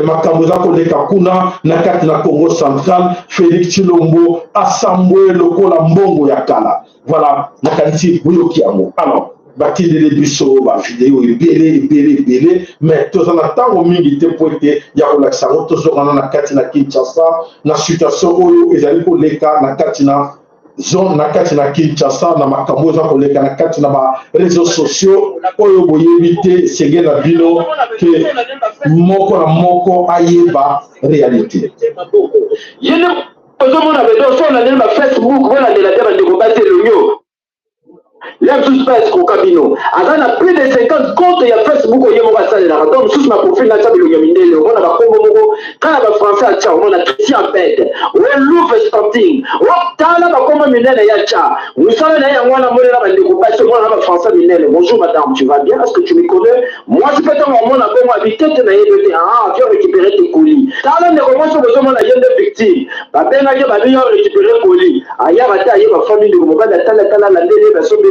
makambo za koleka kuna na kati na Congo central. Félix Tshilombo asambwe lokola mbongo ya kala. Voilà, nakanisi buyoki yango. Alors batindele biso ba vidéo ebele mais tozana tango mingi te poete ya kolakisa ngo tozokana na kati na Kinshasa na situation oyo ezali koleka na kati na zone na kati na Kinshasa na makambo eza koleka na kati na ba réseaux sociaux oyo boyebi te senge na bino ke moko na moko ayeba réalité yene ozomona bedo so na neba Facebook wala de la terre de combattre le yo. L'aime sous space au cabino. Avant a plus de 50 comptes, il y a Facebook au Yémoba Salera. Donc, sous ma profil, là, ça veut dire que on a la Congo, quand la français a tcha, on a Christian Bête, on a Louvre Sporting, on a la Congo Minel et Yacha. Nous sommes là, on a la monnaie de compassion, on a la français Minel. Bonjour madame, tu vas bien? Est-ce que tu me connais? Moi, je peux t'envoyer mon abonnement habité, tu n'as pas viens récupérer tes colis. T'as là, on a besoin de la jeune victime. Bah, ben, il y a récupérer colis. Aïe, il y a ma famille de Moba, la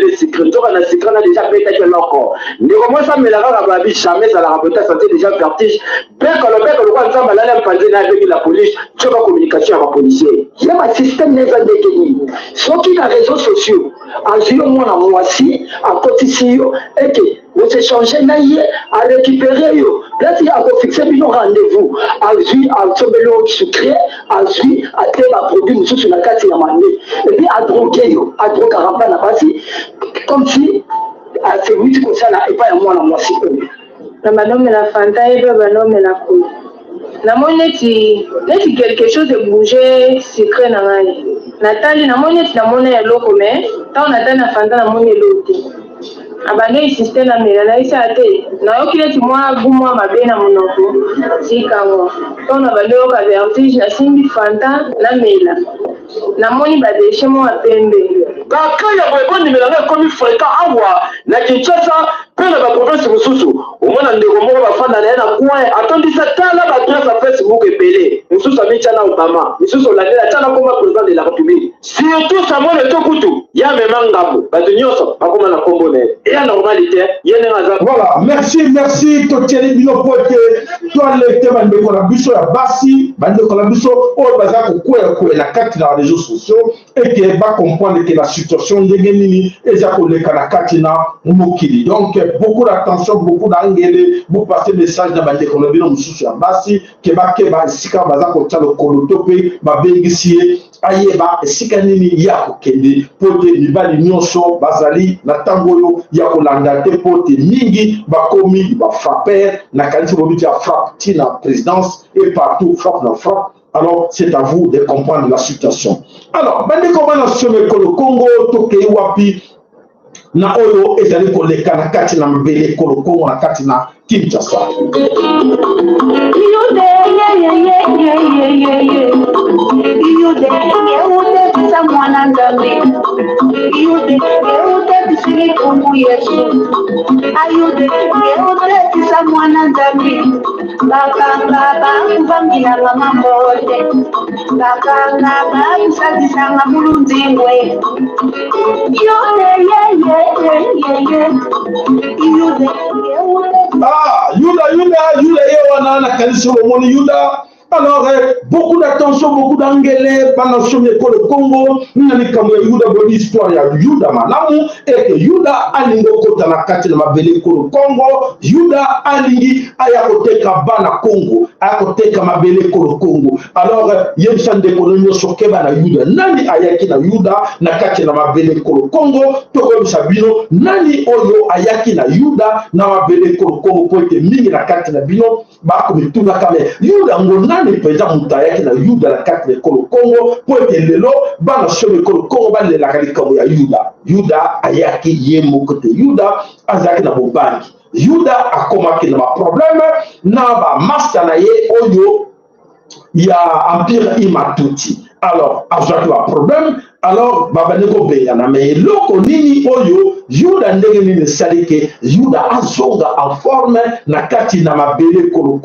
les secrets, na secret na déjà pété que l'encore. Ne commence à me la raconter jamais ça la raconter santé déjà vertige. Bien que le quoi ça malade pas avec la police, tu vas communication avec les policiers. Il y a un système n'est pas détenu. Ceux qui les réseaux sociaux, en jouant moi la moitié, à côté si et que vous échangez à récupérer yo. Là il y a fixer un rendez-vous. À jouer à tomber l'eau sucré, à jouer à tel produit nous sur la carte ya mané. Et puis à droguer yo, à droguer à la base. Comme si c'est lui qui ça et pas moi la moitié. Na madame la fanta et pas madame la cour. Na moneti quelque chose de bouger secret na ngai. Natali na moneti na mona ya loko mais tant natali na fanta na mona lote. Abane système na mela na isa te. Na yokile ti moi gumwa mabe na monoko. Sikango. Tant na balo ka vertige na simbi fanta na mela. Na moni ba déchet mo apembe. Quand il y a un numéro comme fréquent à voir, la Kinshasa, peu de la province de Moussou, au moins dans les romans, la fin d'année, la coin, attendez ça, là, la presse à Facebook est pelée. Moussou a mis Tchana Obama, Moussou a dit la Tchana comme président de la République. Surtout, ça m'a le Tokutu, il y a même un gabo, bah de Nyos, pas comme la Combonne. Et la normalité, il y a un hasard. Voilà, merci, Totieri Bino Pote, toi le thème de Kolabiso, la Bassi, Bande Kolabiso, au bazar, au la carte dans les réseaux sociaux, et qui va comprendre que la situation de Genini et Jacolé Kanakatina Mokili. Donc, beaucoup d'attention, beaucoup d'angélé, vous passez message dans Bande Kolabino Moussou à Bassi, Keba, Sika Bazako Tchalo Kolotope, Babengisie, Ayeba, Sikanini Yako Kende, Pote, Nibali Nyonso, Bazali, Natangoyo, Yakolanda, Pote, Mingi, Bakomi, Bafrapper, Nakanisi Bobiti a frappe, Tina, présidence, et partout, frappe, na frappe. Alors, c'est à vous de comprendre la situation. Alors, bande comment le Congo, Toke Wapi, na oyo ezali koleka na kati na mbele Kongo na kati na Kinshasa. Yuda, Yewana, na kanisa Romoni Yuda. Alors, beaucoup d'attention, beaucoup d'anglais, pendant ce école Congo, nous avons Yuda, bonne histoire, il y a Yuda Malamu, et que Yuda Alingo Kota na kati na mabele Congo, Yuda Alingi Ayakoteka Bana Congo, Ayakoteka mabele Congo. Alors, Yemsan de Kolonio Sokeba na Yuda, Nani Ayaki na Yuda, na kati na mabele Congo, Toko Sabino, Nani Oyo Ayaki na Yuda, na mabele Congo, poete mingi na kati na Bino, Bako Mituna Kame, Yuda Ngona. Le président Moutayaki na Yuda la carte de Congo pour être lelo bana sur le Congo ba le la kalikabo ya Yuda ayaki yemo côté Yuda azaki na bobangi Yuda akomaki na problème na ba master na ye oyo ya empire Imatuti. Alors azaki ba problème alors babaneko beyana mais loko nini oyo Yuda ndenge nini salike Yuda azonga en forme na kati na mabele Congo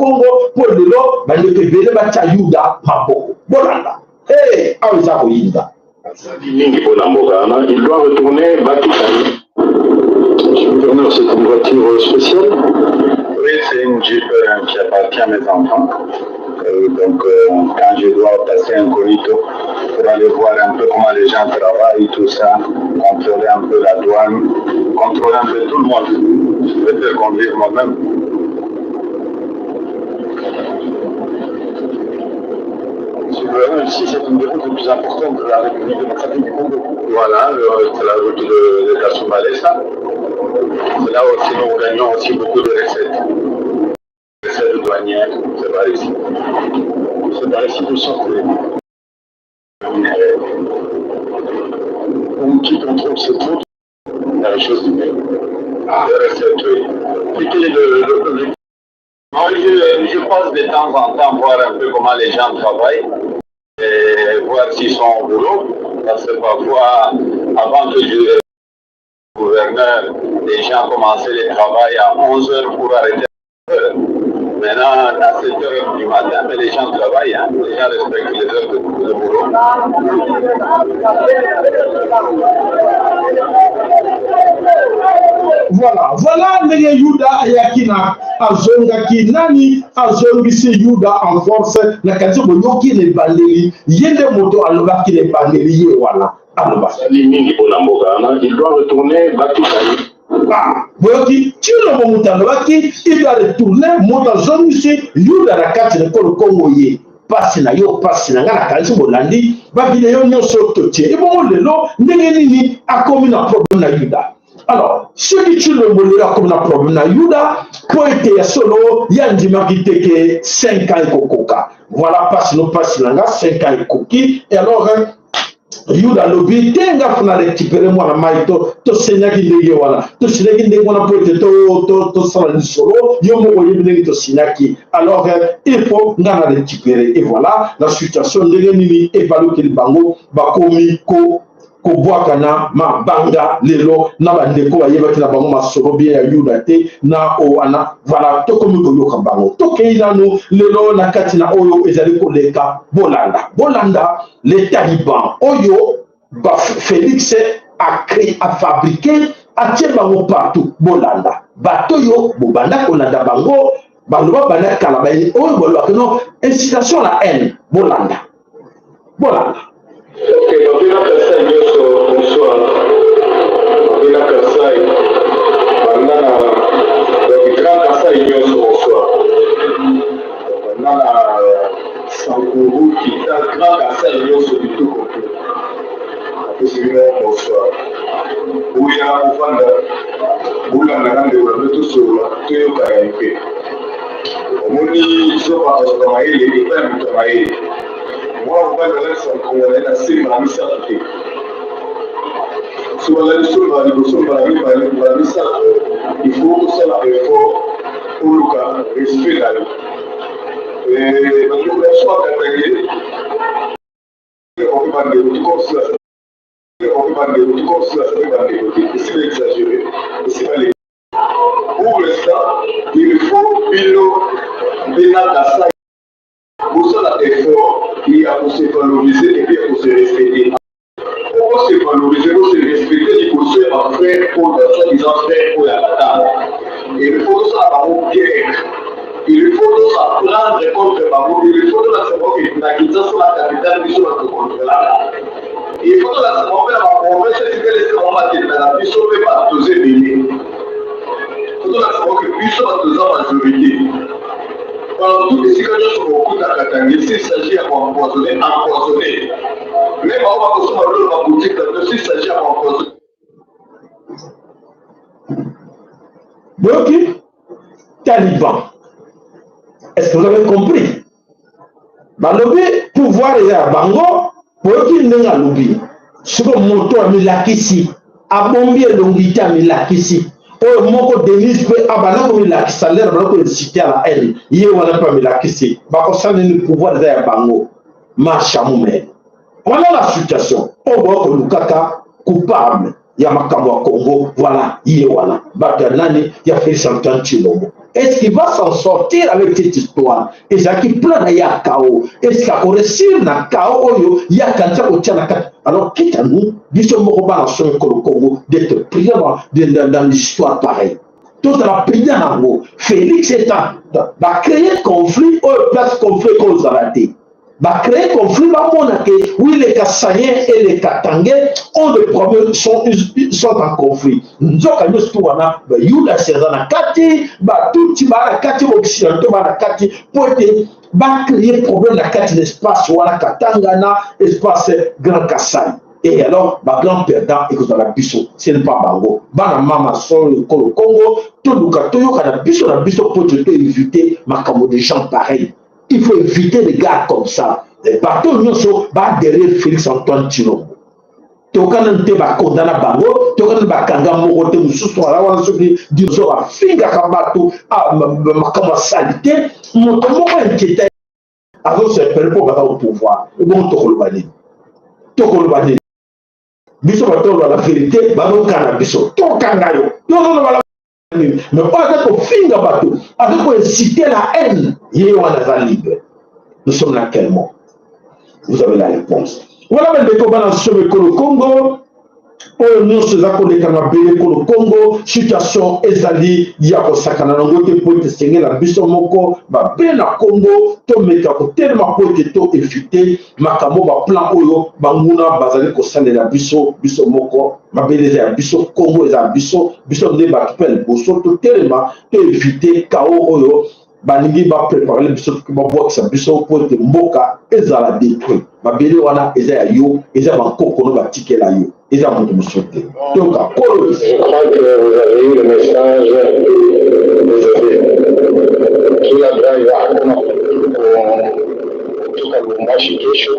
pour lelo bandeko bele bacha Yuda maboko bolanda aweza koyinda mingi bona mbogana il doit retourner Bakitani. Je vous remercie, c'est une voiture spéciale. Oui, c'est une Jeep qui appartient à mes enfants. Donc, quand je dois passer un cognito pour aller voir un peu comment les gens travaillent, tout ça, contrôler un peu la douane, contrôler un peu tout le monde. Je vais te conduire moi-même. Ici, c'est une des routes les plus importantes de la République démocratique du Congo. Voilà, c'est la route de Kasumbalesa. C'est là aussi nous gagnons aussi beaucoup de recettes. Recettes douanières, c'est par ici. C'est par ici que sortent les minéraux. Qui contrôle cette route, la richesse du pays. Les recettes, oui. Et quel est le moi, je passe de temps en temps voir un peu comment les gens travaillent et voir s'ils sont au boulot. Parce que parfois, avant que je le gouverneur, les gens commençaient le travail à 11 h pour arrêter à 9 h. Maintenant, à 7 h du matin, mais les gens travaillent, hein. Les gens respectent les heures de boulot. Voilà ndenge Yuda yakina azonga kinani azongisi Yuda en force na kati boyoki le bandeli yende moto alobaki le bandeli ye wana aloba Il doit retourner Batoukaï. boyoki tino momuta alobaki il doit retourner moto azongisi Yuda na kati le Kongo ye pasi na yo pasi na ngana kanzi bolandi ba video nyonso totie ebongo lelo ndenge nini akomi na problème na Yuda. Alors, ceux qui tuent le moulin comme un problème, Yuda, pour être solo, il y a un dimanche qui 5 ans et coca. Voilà, passe 5 ans et coquille. Et alors, Yuda lobby, tenga funa récupérer moi la maïto, to senya qui ndege wala, to senya qui ndege wana pour être to sala solo, yo mo yebne to sinaki. Alors, il faut ngana récupérer. Et voilà, la situation ndege nini évalue qu'il bango, bakomi ko kobwakana mabanga lelo na bandeko bayebaki na bango masolo bien ya Yuda te na o ana voilà tokomi koyoka bango tokei nanu lelo na kati na oyo ezali koleka bolanda les talibans oyo ba Félix a fabriqué atie bango partout bolanda bato yo bobanda kolanda bango baloba bana kala bayi oyo bolobaka no incitation à la haine bolanda. Ok, Babila Kassai Nyoso, bonsoir. Babila Kassai, Bandana, donc Grand Kassai Nyoso, bonsoir. Bandana, Sankourou, Kita, Grand Kassai Nyoso, du tout compris. Possiblement, bonsoir. Ouya, Oufanda, Boula, Nagande, Oula, tout sur la Théo Karaïké. Omoni, Sopa, Osamaï, les Ipem, Tamaï. Moi, on va le laisser en Congolais, la cible à la mission à pied. Sur la mission à la mission, il faut que ça soit effort pour le cas, respect la vie. Et notre personne a attaqué, on va dire comme ça, c'est exagéré, c'est pas les. Pour l'instant, il faut pour ça, l'effort, il y a pour se valoriser et puis pour se respecter. Pour se valoriser, pour se respecter, il faut se faire pour soi-disant faire pour la bataille. Et il faut que ça va guerre. Il faut que ça prendre contre Babou. Il faut que ça savoir que la Kinshasa sur la capitale, il faut que ça contrôle. Il faut que ça savoir que la province, c'est que les hommes la puissance ne peut pas doser béni. Il faut que ça savoir que la puissance va doser la majorité. Pendant toutes les situations sur beaucoup d'Akatangé, s'il s'agit d'empoisonner. Même on va consommer dans la boutique, s'il s'agit d'empoisonner. Donc, Taliban, est-ce que vous avez compris? Dans le but, pouvoir est à Bango, pour qu'il n'ait pas l'oubli. Sur le moto à Milakisi, à Bombier l'ongité à Milakisi. Oyo moko Denise pe abana ko la salaire ba ko cité à la haine yé wana pa la kisi ba ko sane ni pouvoir za bango ma chamume voilà la situation o bo ko lukaka coupable ya makambo Congo voilà yé wana ba nani ya Félix Antoine Tshilombo. Est-ce qu'il va s'en sortir avec cette histoire? Et ça qui plan na ya KO est-ce qu'il va réussir na KO oyo ya kanza ko tia na kati. Alors quitte à nous biso moko ba na son ko Congo d'être pris dans l'histoire pareille. Tout la pays en gros. Félix est va créer conflit, place conflit qu'on a raté. Va créer conflit, va montrer que oui, les Kassaïens et les Katangais ont des problèmes, sont en conflit. Nous avons dit que nous avons Yuda César Kati, tout le monde Kati, occidentaux Kati, pour créer problème dans l'espace Wana Katangana, espace Grand Kassai. Et alors, grand perdant, et que dans la biso, ce n'est pas Bango. Bana mama son le Congo, tout le monde a la biso pour éviter ma des gens pareils. Il faut éviter les gars comme ça. Les bateaux, nous sommes derrière Félix Antoine Tshilombo. Tu as condamné Bango, tu as kanga morote mususu ala wana soki dizo a finga kabato a makama salité mon comment inquiéter avant se faire pour battre au pouvoir et bon tokolo biso bato la vérité bano kana biso to kanga yo mais pas avec finga bato avec inciter la haine yé wana libre. Nous sommes dans quel monde? Vous avez la réponse. Voilà le combat dans le Congo. Nous sommes le Congo. Situation ezali yako sakana nangote pour te senger la bisomoko ba bena Congo to meka ko tellement pour to éviter makamo ba plan oyo banguna bazali ko sale la bisomoko ba beleza ya biso Congo eza biso ne ba pel boso to tellement to éviter chaos oyo balingi ba préparer biso ba box biso pour te mboka ezala détruit ba bele wana eza ya yo eza ba kokolo ba tikela yo eza moto mosote donc akolo. Je crois que vous avez eu le message qui a drivé kutoka Lubumbashi kesho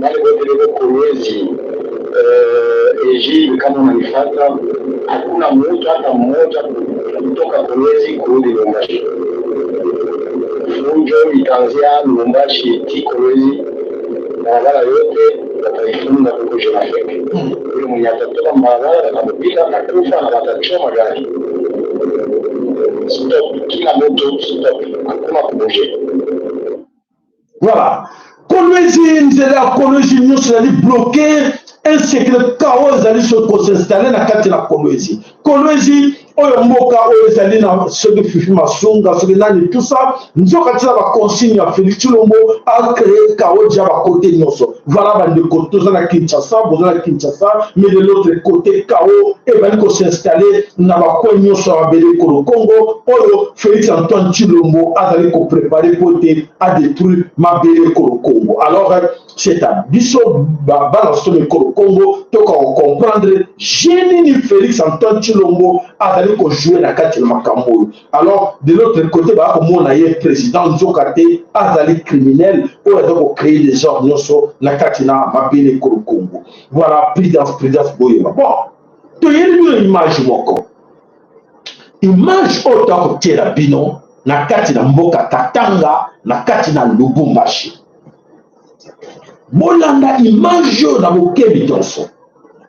nale boteleko Kolwezi Eji kama unanifuata hakuna mtu hata mmoja kutoka Kolwezi kurudi Lubumbashi. Fujo itaanzia Lubumbashi ti Kolwezi barabara yote wataifunga huko Jenafeke. Yule mwenye atatoka barabara atampiga atakufa na watachoma gari. Stop, kila mtu stop, hakuna kubouger. Voilà. Kolwezi nzela Kolwezi nyonso ali bloqué un secret chaos ali s'installer na kati na Kolwezi. Kolwezi oyo mboka oyo ezali na soki Fifi Masunga soki nani tout ça nzoka tina ba consigne ya Félix Tshilombo a créé chaos ya ba côté nyonso. Voilà ba ndeko toza na Kinshasa, boza na Kinshasa, mais de l'autre côté chaos et bali ko s'installer na ba ko nyonso ya bele ko Congo oyo Félix Antoine Tshilombo azali ko préparer pour à détruire ma bele ko Congo. Alors c'est à biso ba na somme ko Congo to ko comprendre génie ni Félix Antoine Tshilombo azali ko jouer na kati na makambo. Alors de l'autre côté ba ko mona ye président Nzokate azali criminel ou azali ko créer des ordres nyonso na kati na mabele ko Congo. Voilà présidence boyema. Bon to yeli une image moko image ota ko tiela bino na kati na mboka Katanga na kati na Lubumbashi. Bolanda image yo na bokebi tonso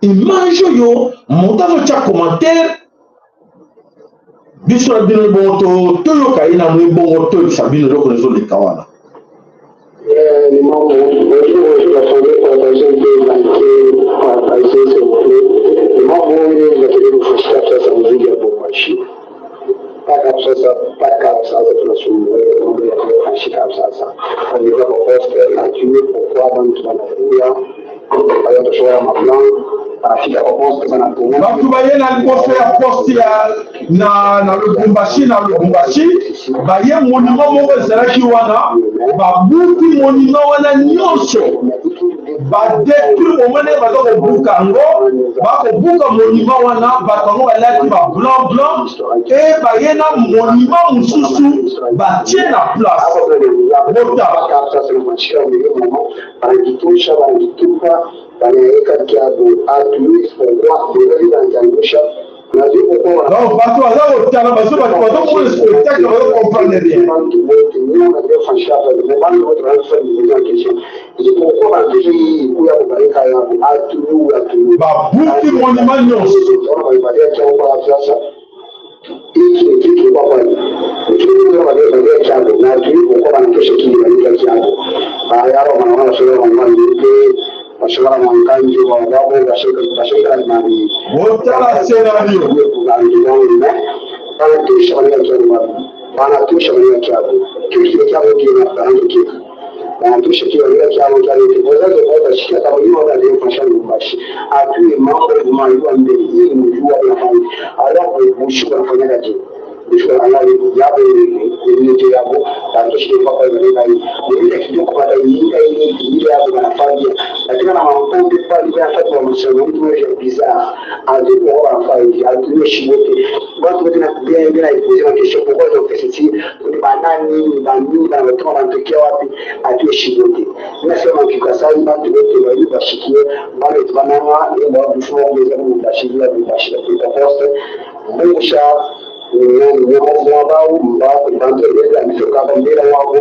image yo montazo tia commentaire biso na bino bongo toyoka ye na mwe bongo toyebisa bino eloko ezoleka wana. Les membres de l'Assemblée partager de liker, partager s'il vous plaît. Les membres de l'Assemblée de frustration samedi de Lubumbashi. Pas comme ça, c'est la soumise. On peut y franchir comme ça. On y va pour poste la tuer, pourquoi dans toute la Nigeria. On va y avoir ma plan. Bato baye na liboso ya poste na Lubumbashi baye monument moko ezalaki wana babuki monument wana nyonso badétruire omone baza kobuka yango bakobuka monument wana bato yango balati ba blanc e baye na monument mosusu batie na place donc bato baza kotala bazo komona spectacle bazo comprendre rien. Babuki monument nyonso otala scénario banatosha maneno kyabo kile kyabo kile banatosha kile kyabo kile wazazi wao washika kama hiyo wala leo fashion mbashi atui mambo maiwa mbele hii mjua yanafanya alafu mshika anafanya kazi mshika anali yabo ile yabo banatosha kwa ile ile kidogo kwa ile yabo wanafanya lakini na mambo pale ya fatu wa msemo mtu wa bizarre aziko wanafanya atui shibote watu wote na bila ipozea kesho kwa ofisi ni banani na watu wanatokea wapi atue shibote nasema kikasai watu wote walibashikie wale tunaona ni watu fulani wanashikilia kwa poste mwisha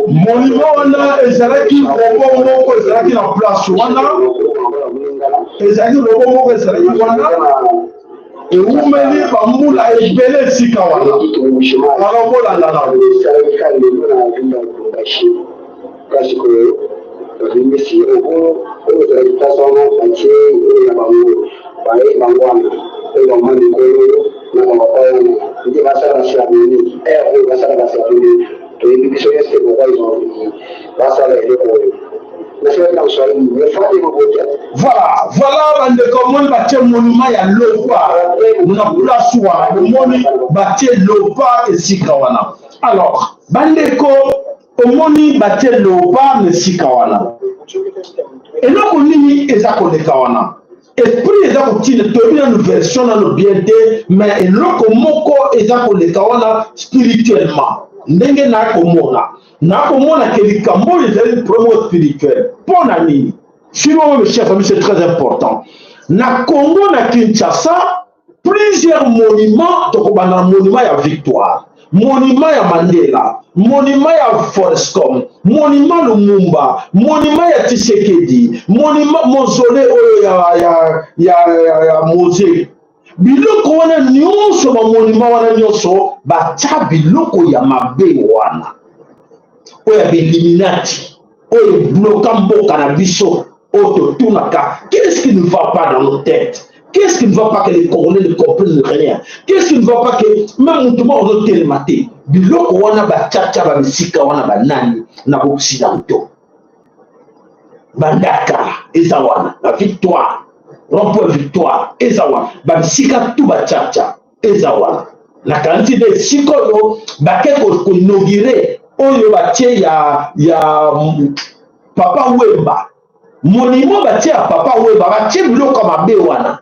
Monimona ezalaki lobo moko ezalaki na place wana ezalaki lobo moko ezalaki wana eumeli bambula ebele esika wana balobolanda na kasi koyo rimisi ogo ezalaki place wana batie ya bango baye bangwana oyo bamani koyo na mapaya ndi basala basabini basala basabini to ibi biso yese kwa hizo basala ile kwa nasema na uswahili nifanye maboja voilà bande komoni batie monuma ya lopa na kula suwa omoni batie lopa esika wana alors bande ko omoni batie lopa esika wana eloko nini eza koleka wana esprit eza kotina toyebi nano version nano bien te mais eloko moko eza koleka wana spirituellement ndenge nakomona ke likambo oyo ezali promo spirituel mpo na nini simo mes chers amis c'est très important na Congo na Kinshasa plusieurs monuments tokobanda na monument ya victoire monument ya Mandela monument ya Forescom monument Lumumba monument ya Tshisekedi monument mausolée oyo ya Mose biloko wana nyonso ba monument wana nyonso batia biloko ya mabe wana oyo ya Illuminati oyo bloka mboka na biso oyo totunaka qu'est-ce qui ne va pas dans nos têtes? Qu'est-ce qui ne va pas que les Congolais ne comprennent rien? Qu'est-ce qui ne va pas que même tout le monde est maté? Biloko wana ba tchacha ba misika wana ba nani na occidentaux. Bandaka ezawana la victoire. Rond-point victoire ezawana ba misika tout ba tchacha ezawana. La quantité de sikoyo ba keko inaugurer oyo ba tie ya Papa Wemba. Monument ba tie ya Papa Wemba ba tie biloko mabe wana.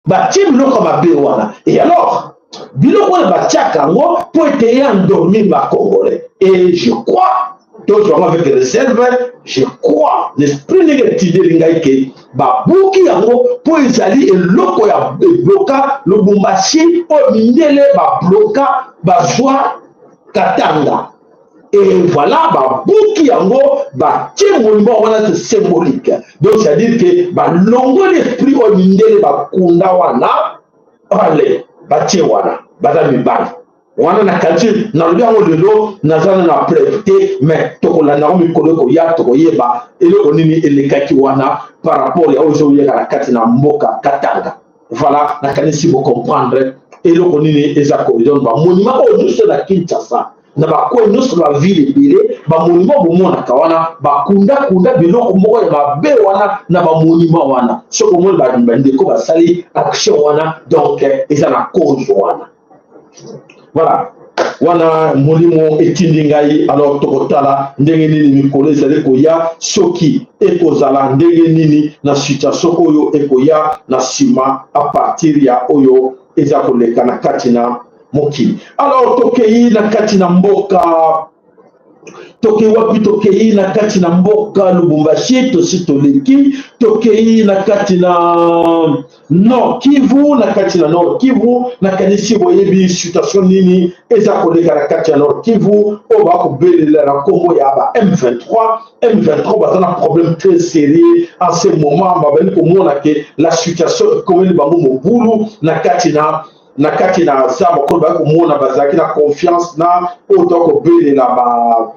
Batie biloko mabe wana et alors biloko wana batiaka yango po ete endormir ba Congolais et je crois toujours avec réserve je crois l'esprit négatif ngai ke babuki yango po ezali eloko ya bloka Lubumbashi o mindele ba bloka bazwa Katanga et voilà babuki yango batie monument wana c'est symbolique donc c'est à dire que balongo l'esprit o mindele bakunda wana ale batie wana bata mibali wana na kati na lobi yango lelo nazana na prêté mais tokolanda ngo mikolo koya tokoyeba eloko nini elekaki wana par rapport ya ozo yeka na kati na mboka Katanga voilà na kanisi bo comprendre eloko nini ezako donc ba monument o juste na Kinshasa na bakwe nyonso la ville ebele bamonima bomonaka wana bakunda biloko moko ya mabe wana na bamonima wana soki omoni bandeko basali action wana donc eza na cause wana voilà wana molimo etindi ngai alors tokotala ndenge nini mikolo ezali koya soki ekozala ndenge nini na situation oyo ekoya na nsima a partir ya oyo eza koleka na kati na mokili. Alors tokei na kati na mboka tokei wapi tokei na kati na mboka Lubumbashi tosi toleki tokei na kati na Nord Kivu na kati na Nord Kivu na kanisi boyebi situation nini eza koleka na kati ya Nord Kivu o ba ko belela na Congo ya ba M23 bazana problème très sérieux en ce moment ba bani ko mona ke la situation comme le bango mobulu na kati na zama ko ba ko mona bazaki na confiance na otoko belela ba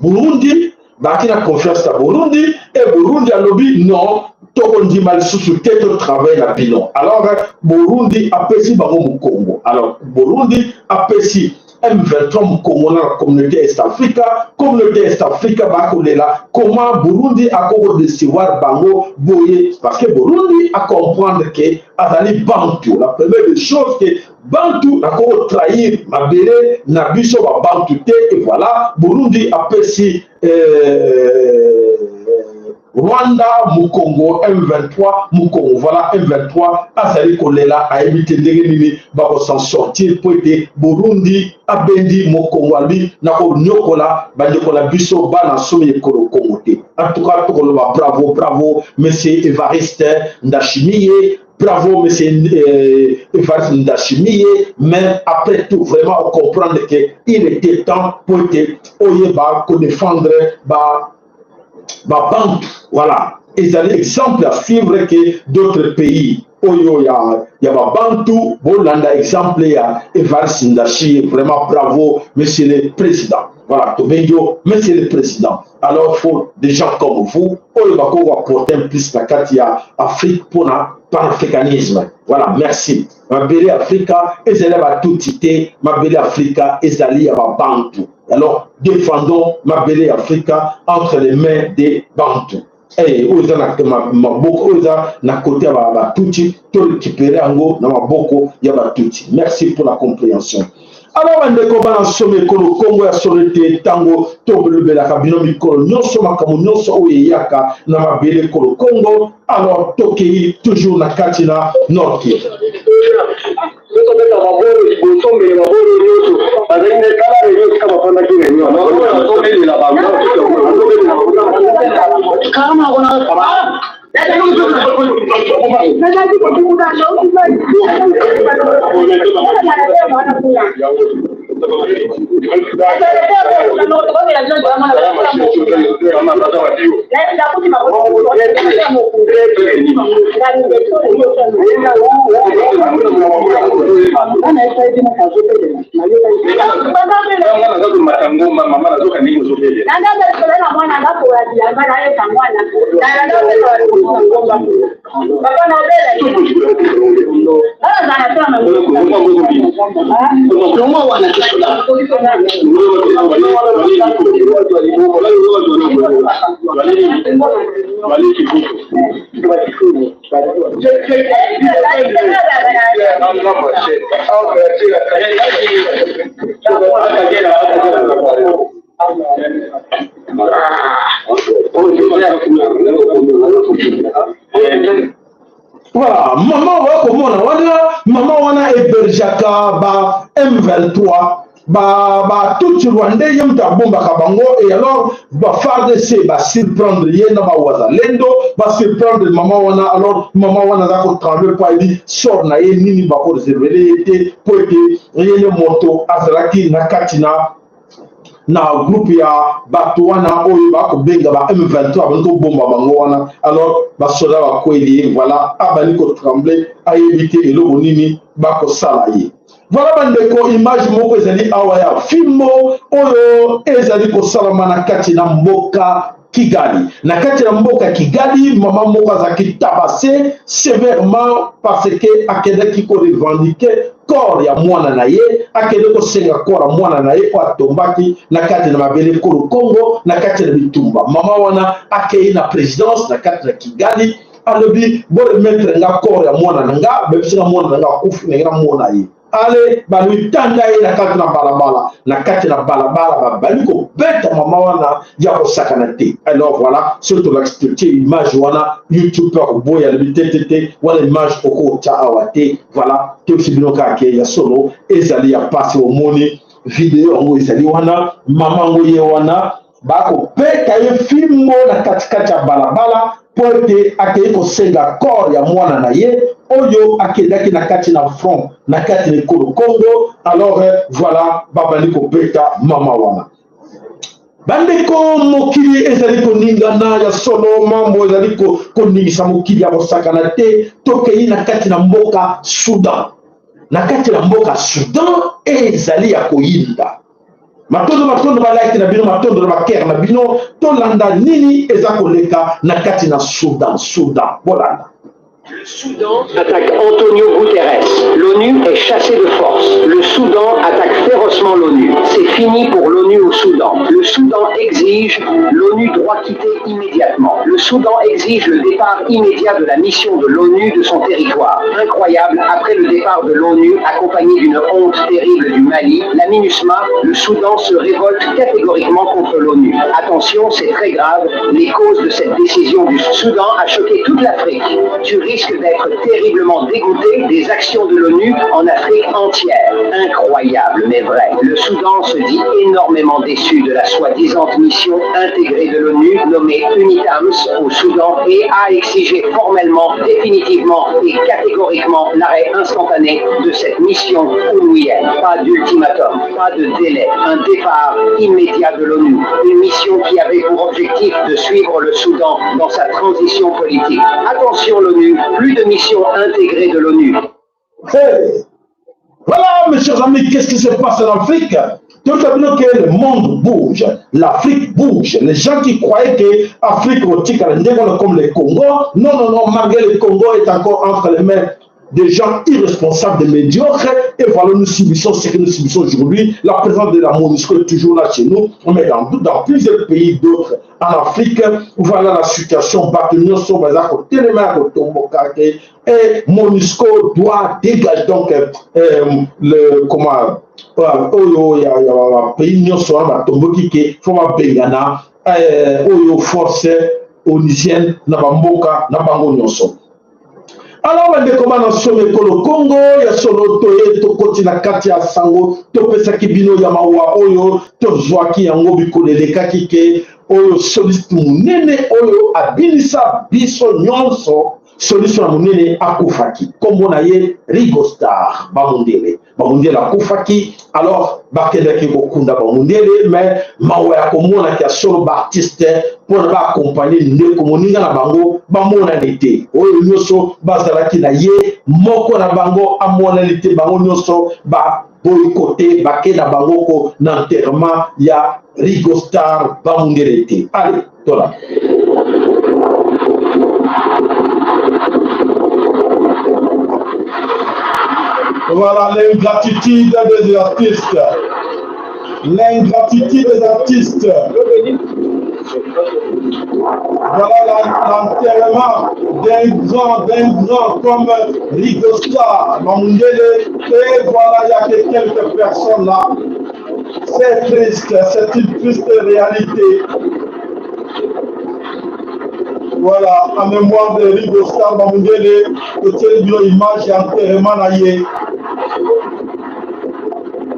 Burundi baki na confiance na Burundi et Burundi alobi non tokondi malisusu te to travail na bino. Alors Burundi apesi bango mu Congo. Alors Burundi apesi M23 Congo na communauté Est Africa, communauté Est Africa bakolela comment Burundi a recevoir bango boye parce que Burundi a comprendre que azali Bantu. La première des choses que Bantu na ko trahir mabere na biso ba Bantu te et voilà Burundi apesi Rwanda, Mukongo, M23, Mukongo, voilà M23, Azali Kolela, a évité de gagner, va s'en sortir pour aider Burundi, Abendi, Mukongo, Ali, Nako Nyokola, Banyokola Biso, Bana Somi Kolo Kongote. En tout cas, bravo, bravo, monsieur Évariste Ndachimiye. Bravo, monsieur Evariste Ndachimiye, mais après tout, vraiment, on comprend qu'il était temps pour défendre Bantu, voilà. Et c'est un exemple à suivre que d'autres pays. Oyo ya Bantu, Bolanda exemple ya Evariste Ndachimiye, vraiment bravo, monsieur le président. Voilà, Tobenyo, monsieur le président. Alors, il faut des gens comme vous, Oyo Bako va porter un plus la carte ya Afrique pour la panafricanisme. Voilà, merci. Ma belle Africa, Ezali va tout citer, ma belle Africa, Ezali va Bantu. Alors, défendons ma belle Africa entre les mains des Bantu. Et oza na boko oza na côté ya Batuti, to récupérer ango na maboko ya Batuti. Merci pour la compréhension. Alors, on va sommet le Congo a sorti tango tobelubela kabino mikolo nyonso makamu nyonso oyeyaka na mabele kolo Congo. Alors, tokei toujours na katina Nord Kivu. Voilà, maman wana hébergeaka ba M23 ba tout Rwandais yem ta bomba kabango et alors ba FARDC ba surprendre yena ba wazalendo ba surprendre maman wana alors maman wana za ko travailler pa di sort na ye nini ba ko réserver été pour que yene moto azalaki na katina na groupe ya bato wana oyo bako benga ba M23 bango bomba bango wana alors ba soda ba kweli voilà abali ko trembler ayebite eloko nini bako sala ye. Voilà bandeko image moko ezali awa ya filmo oyo ezali ko salama na kati na mboka Kigali. Na kati na mboka Kigali, maman moko azaki tabassé sévèrement parce que akedaki ko revendiquer corps ya mwana na ye, akede ko senga corps ya mwana na ye ko atombaki na kati na mabele kolo Congo, na kati na bitumba. Mama wana akei na présidence na kati na Kigali, alobi bo remettre nga corps ya mwana nga, bebisa mwana nga kufu na mwana ye. Ale balui tanda ye na kati na balabala, na kati na balabala bali ko beta mama wana ya ko sakana te. Alors voilà, surtout l'activité image wana YouTuber boya le TTT wala image oko ta awate. Voilà, tout ce binoka ke ya solo ezali ya passe au moni vidéo ngo ezali wana mama ngo ye wana bako beta ye filmo na katikati ya balabala pote akei ko senga corps ya mwana na ye oyo akedaki na kati na front na kati na Congo. Alors voilà babali ko beta mama wana bandeko mokili ezali ko ningana ya solo mambo ezali ko ningisa mokili ya bosakana te tokei na kati na mboka Sudan. Na kati na mboka Sudan ezali ya koyinda matondo balike na bino matondo bakere na bino tolanda nini eza koleka na kati na Soudan bolanda. Le Soudan attaque Antonio Guterres. L'ONU est chassée de force. Le Soudan attaque férocement l'ONU. C'est fini pour l'ONU au Soudan. Le Soudan exige, l'ONU doit quitter immédiatement. Le Soudan exige le départ immédiat de la mission de l'ONU de son territoire. Incroyable, après le départ de l'ONU, accompagné d'une honte terrible du Mali, la MINUSMA, le Soudan se révolte catégoriquement contre l'ONU. Attention, c'est très grave. Les causes de cette décision du Soudan a choqué toute l'Afrique. Tu risque d'être terriblement dégoûté des actions de l'ONU en Afrique entière. Incroyable, mais vrai. Le Soudan se dit énormément déçu de la soi-disant mission intégrée de l'ONU nommée UNITAMS au Soudan et a exigé formellement, définitivement et catégoriquement l'arrêt instantané de cette mission onuienne. Pas d'ultimatum, pas de délai, un départ immédiat de l'ONU. Une mission qui avait pour objectif de suivre le Soudan dans sa transition politique. Attention l'ONU, plus de missions intégrées de l'ONU. Hey. Voilà, mes chers amis, qu'est-ce qui se passe en Afrique? Tout à fait que le monde bouge, l'Afrique bouge. Les gens qui croyaient que l'Afrique comme le Congo, non, malgré le Congo est encore entre les mains des gens irresponsables, des médiocres, et voilà, nous subissons ce que nous subissons aujourd'hui. La présence de la MONUSCO est toujours là chez nous, mais dans plusieurs pays d'autres en Afrique, voilà la situation. Et MONUSCO doit dégager donc le comment pays nyonso na tomboki ke foma bengana oyo force onusienne na bamboka na bango nyonso. Alors, on a somme kolo Congo, ya solo toye to koti na kati ya sango, to pesa kibino ya mawa oyo, to zwaki yango bikoleleka kike, oyo soliste munene oyo abinisa biso nyonso, soliste munene akufaki. Kombo na ye Rigo Star, Bamundele akufaki, alors bakeleki kokunda Bamundele, mais mawa ya komona kia solo ba artiste, pour ba accompagner ndeko moninga na bango bamona nete oyo nyonso bazalaki na ye moko na bango amona nete bango nyonso ba boycotté bake na bango ko na enterrement ya Rigo Star Bamundele te. Allez, tola. Voilà l'ingratitude des artistes. L'ingratitude des artistes. Voilà l'enterrement d'un grand comme Rigo Star, Bamundele, et voilà, il y a que quelques personnes là. C'est triste, c'est une triste réalité. Voilà, en mémoire de Rigo Star, Bamundele, que une image d'enterrement là.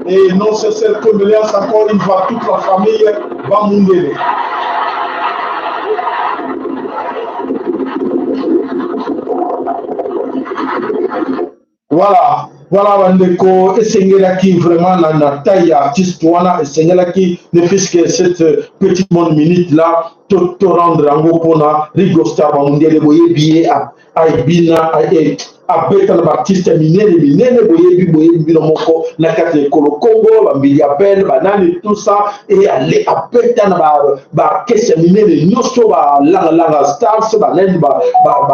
Et non, c'est cette condoléance encore une fois toute la famille Bamundele. Voilà, Bandeko, Essengelaki vraiment na taille artiste, wana Essengelaki ne fait que cette petite minute là, tout rendre en gros pour Rigo Star Bamundele, boye billet à Ibina, à beta na artiste minene boye bino moko na kati Congo bambili appel banani tout ça et aller à beta na ba kese minene nyoso ba langa stars ba len ba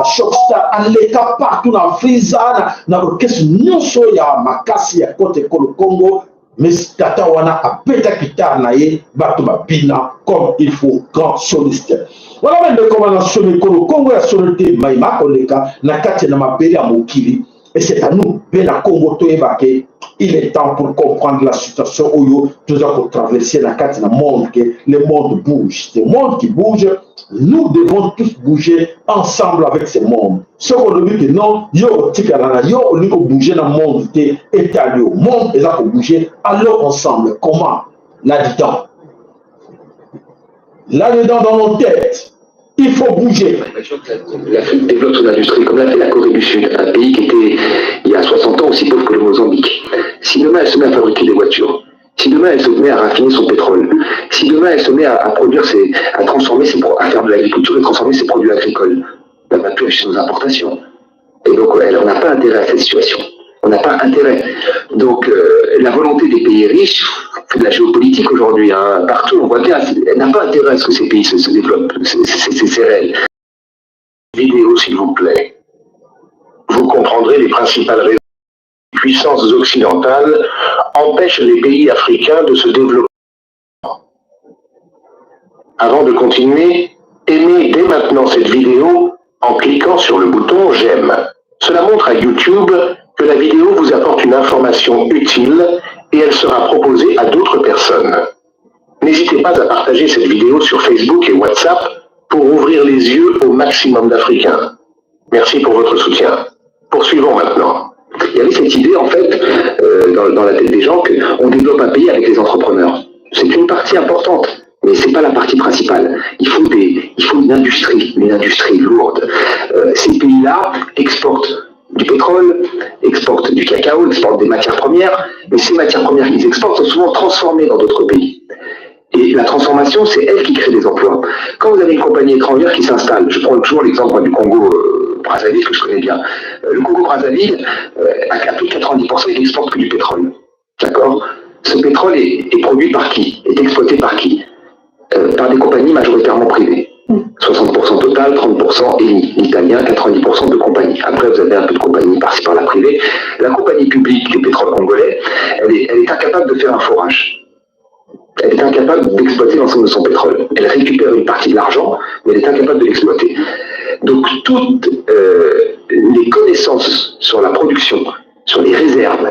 shock star aller partout na Friza na orchestre nyoso ya makasi ya côté Congo. Mais tata wana a beta guitare na ye bato ba bina comme il faut grand soliste. Voilà même comment on a sonné Congo a sonné Maïma Koleka na kati na mabele ya mokili. Et c'est à nous, Bena Congo Toebake, il est temps pour comprendre la situation où nous avons traversé la carte du monde, que le monde bouge. C'est le monde qui bouge, nous devons tous bouger ensemble avec ce monde. Ce qu'on dit que non, yo tikarana, yo on dit bouger dans le monde, et le monde est là pour bouger, alors ensemble. Comment? Là-dedans. Là-dedans dans nos têtes. Il faut bouger. L'Afrique développe son industrie, comme l'a fait la Corée du Sud, un pays qui était, il y a 60 ans, aussi pauvre que le Mozambique. Si demain elle se met à fabriquer des voitures, si demain elle se met à raffiner son pétrole, si demain elle se met à produire, à transformer à faire de l'agriculture et transformer ses produits agricoles, elle va plus acheter nos importations. Et donc, elle n'a pas intérêt à cette situation. On n'a pas intérêt. Donc, la volonté des pays riches, de la géopolitique aujourd'hui, hein, partout, on voit bien, elle n'a pas intérêt à ce que ces pays se développent. C'est réel. Vidéo, s'il vous plaît. Vous comprendrez les principales raisons. Les puissances occidentales empêchent les pays africains de se développer. Avant de continuer, aimez dès maintenant cette vidéo en cliquant sur le bouton j'aime. Cela montre à YouTube que la vidéo vous apporte une information utile et elle sera proposée à d'autres personnes. N'hésitez pas à partager cette vidéo sur Facebook et WhatsApp pour ouvrir les yeux au maximum d'Africains. Merci pour votre soutien. Poursuivons maintenant. Il y avait cette idée, en fait, dans la tête des gens, qu'on développe un pays avec les entrepreneurs. C'est une partie importante, mais ce n'est pas la partie principale. Il faut une industrie lourde. Ces pays-là exportent du pétrole, exportent du cacao, exportent des matières premières, mais ces matières premières qu'ils exportent sont souvent transformées dans d'autres pays. Et la transformation, c'est elle qui crée des emplois. Quand vous avez une compagnie étrangère qui s'installe, je prends toujours l'exemple du Congo Brazzaville, que je connais bien. Le Congo Brazzaville, à plus de 90%, il n'exporte que du pétrole. D'accord? Ce pétrole est produit par qui? Est exploité par qui? Par des compagnies majoritairement privées. 60% total, 30% ENI, italien, 90% de compagnies. Après, vous avez un peu de compagnie par-ci par-là privée. La compagnie publique du pétrole congolais, elle est incapable de faire un forage. Elle est incapable d'exploiter l'ensemble de son pétrole. Elle récupère une partie de l'argent, mais elle est incapable de l'exploiter. Donc, toutes les connaissances sur la production, sur les réserves,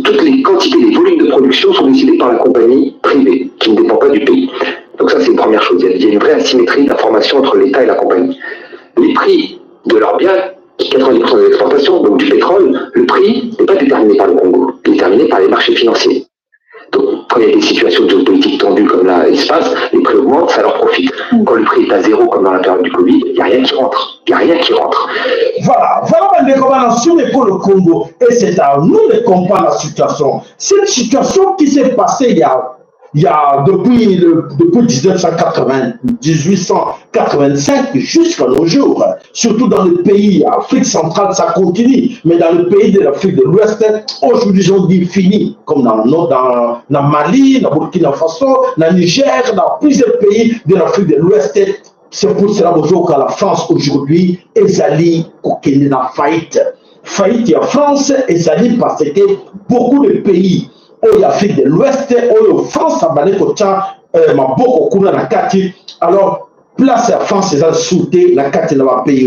toutes les quantités, les volumes de production sont décidés par la compagnie privée, qui ne dépend pas du pays. Donc ça, c'est une première chose. Il y a une vraie asymétrie d'information entre l'État et la compagnie. Les prix de leurs biens, 90% de l'exportation, donc du pétrole, le prix n'est pas déterminé par le Congo, il est déterminé par les marchés financiers. Donc, quand il y a des situations de géopolitique tendues comme là, il se passe, les prix augmentent, ça leur profite. Quand le prix est à zéro, comme dans la période du Covid, il n'y a rien qui rentre. Il n'y a rien qui rentre. Voilà les recommandations pour le Congo. Et c'est à nous de comprendre la situation. Cette situation qui s'est passée il y a depuis 1885 jusqu'à nos jours, surtout dans les pays d'Afrique centrale, ça continue, mais dans les pays de l'Afrique de l'Ouest, aujourd'hui, ils ont dit fini, comme dans Mali, dans Burkina Faso, dans Niger, dans plusieurs pays de l'Afrique de l'Ouest. C'est pour cela que la France aujourd'hui est allée dans la faillite. Faillite en France est allée parce que beaucoup de pays en Afrique de l'Ouest, en France, alors, place à France, ils ont sauté la carte de la pays.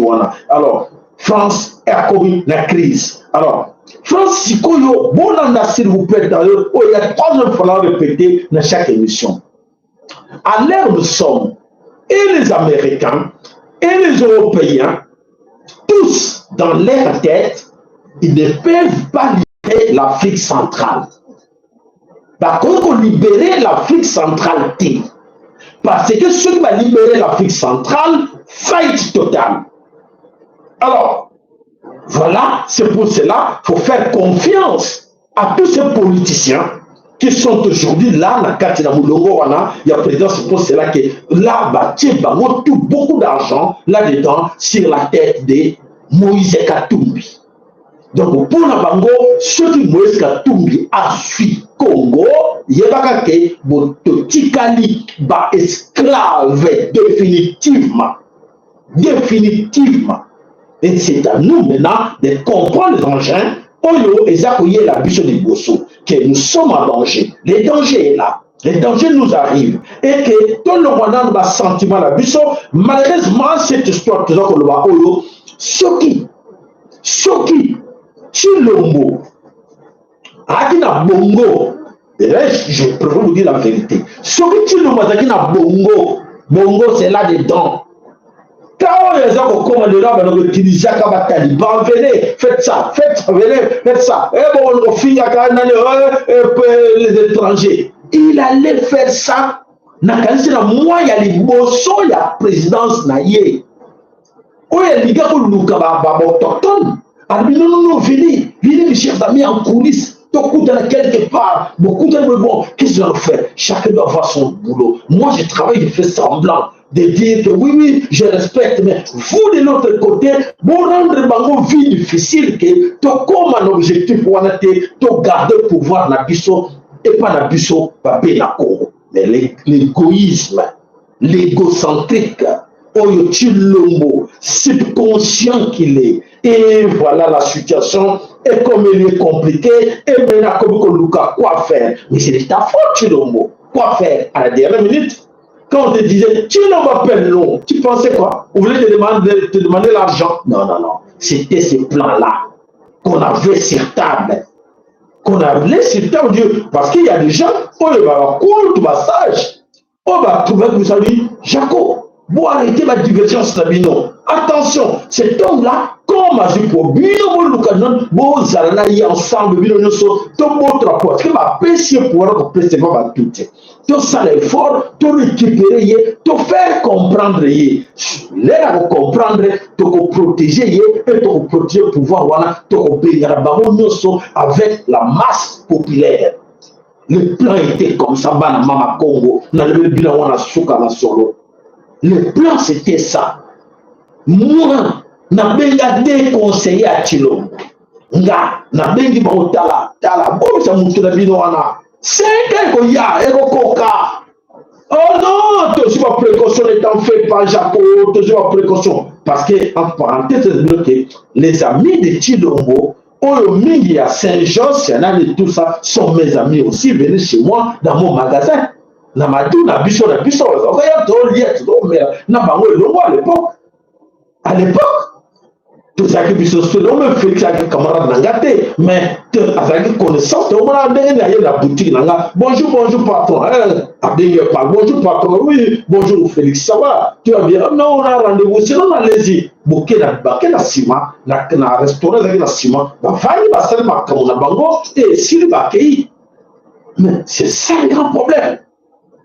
Alors, France est comme la crise. Alors, France, si vous s'il vous plaît, il y a 3 fois à répéter dans chaque émission. À l'heure où nous sommes, et les Américains, et les Européens, tous dans leur tête, ils ne peuvent pas libérer l'Afrique centrale. Par contre, libérer l'Afrique centrale, parce que ceux qui vont libérer l'Afrique centrale, faillite totale. Alors, voilà, c'est pour cela qu'il faut faire confiance à tous ces politiciens qui sont aujourd'hui là, dans la carte de Moulongo, il y a président, c'est pour cela que là, beaucoup d'argent là-dedans sur la tête de Moïse Katumbi. Donc, pour la Bango, ceux qui Moïse Katumbi a suivi Congo, il y a que Bototikali va esclave définitivement. Définitivement. Et c'est à nous maintenant de comprendre les engins. Oyo et Zakoye la biche de Bosso, que nous sommes en danger. Le danger est là. Le danger nous arrive. Et que tout le monde a sentiment la biche. Malheureusement, cette histoire que nous avons Oyo, Soki, Chilombo, Akina Bongo, et là, je préfère vous dire la vérité. Soki Chilombo, Akina Bongo, Bongo c'est là-dedans. Quand les gens ont commandé là, on utilise les talibans, venez, faites ça, venez, faites ça. Et bon, on finit les étrangers. Il allait faire ça. Moi, il y a les bossons, il y a la présidence. Il y a les gars qui ont autochtones. Alors, non, venez, les chefs d'amis en coulisses. Beaucoup de quelque part, beaucoup de bon, qu'est-ce que je dois faire? Chacun doit avoir son boulot. Moi, je travaille, je fais semblant. de dire que oui, je respecte, mais vous de l'autre côté, vous rendre bango vie difficile que tu comme un objectif pour garder le pouvoir na biso et pas na biso papé na Congo. Mais l'égoïsme, l'égocentrique, oyo chilombo, subconscient qu'il est. Et voilà la situation. Et comme il est compliqué, et maintenant comme Luka, quoi faire? Mais c'est de ta faute, chilombo. Quoi faire à la dernière minute? Quand on te disait, tu ne m'appelles non, tu pensais quoi? On voulait te demander l'argent? Non. C'était ce plan-là qu'on avait sur table. Qu'on avait sur table, Dieu. Parce qu'il y a des gens, on va courir, tout sage. On va trouver que vous avez Jacob. Pour arrêter la divergence, attention, cet homme-là, comme Azupo, Bino Lukanon, vous allez ensemble, Bino Noso, tout votre rapport. Parce que ma péché pour précisément tout. Tout ça l'effort, tout récupérer, tout faire comprendre. L'air à comprendre, tout protéger, et tout protéger le pouvoir, voilà, tout bénir avec la masse populaire. Le plan était comme ça, Mama Congo, dans le bilan, on a souka la solo. Le plan, c'était ça. Moi, na benga déconseillé à Chilo. Nga, na bengi mautala, tala, bon, ça moutou na bino wana. C'est quelque ya, ego koka. Oh non, tu as précaution, ne t'en fais pas, Jaco, tu as précaution. Parce que, en parenthèse, les amis de Chilombo, Oyo Mingi à Saint-Jean, Siana et tout ça, sont mes amis aussi, venus chez moi dans mon magasin. Namadou, Nabiso, regarde, à l'époque, tout ça qui est là, on fait que camarade Nangate, mais avec connaissance, on a la boutique. Bonjour patron, bonjour patron, oui, bonjour Félix, ça va, tu vas bien? Non, on a rendez-vous, sinon allez-y. Bouquet la ciment, na restaurant la ciment, va faire le ma kamona bango, et s'il va accueillir. Mais c'est ça le grand problème.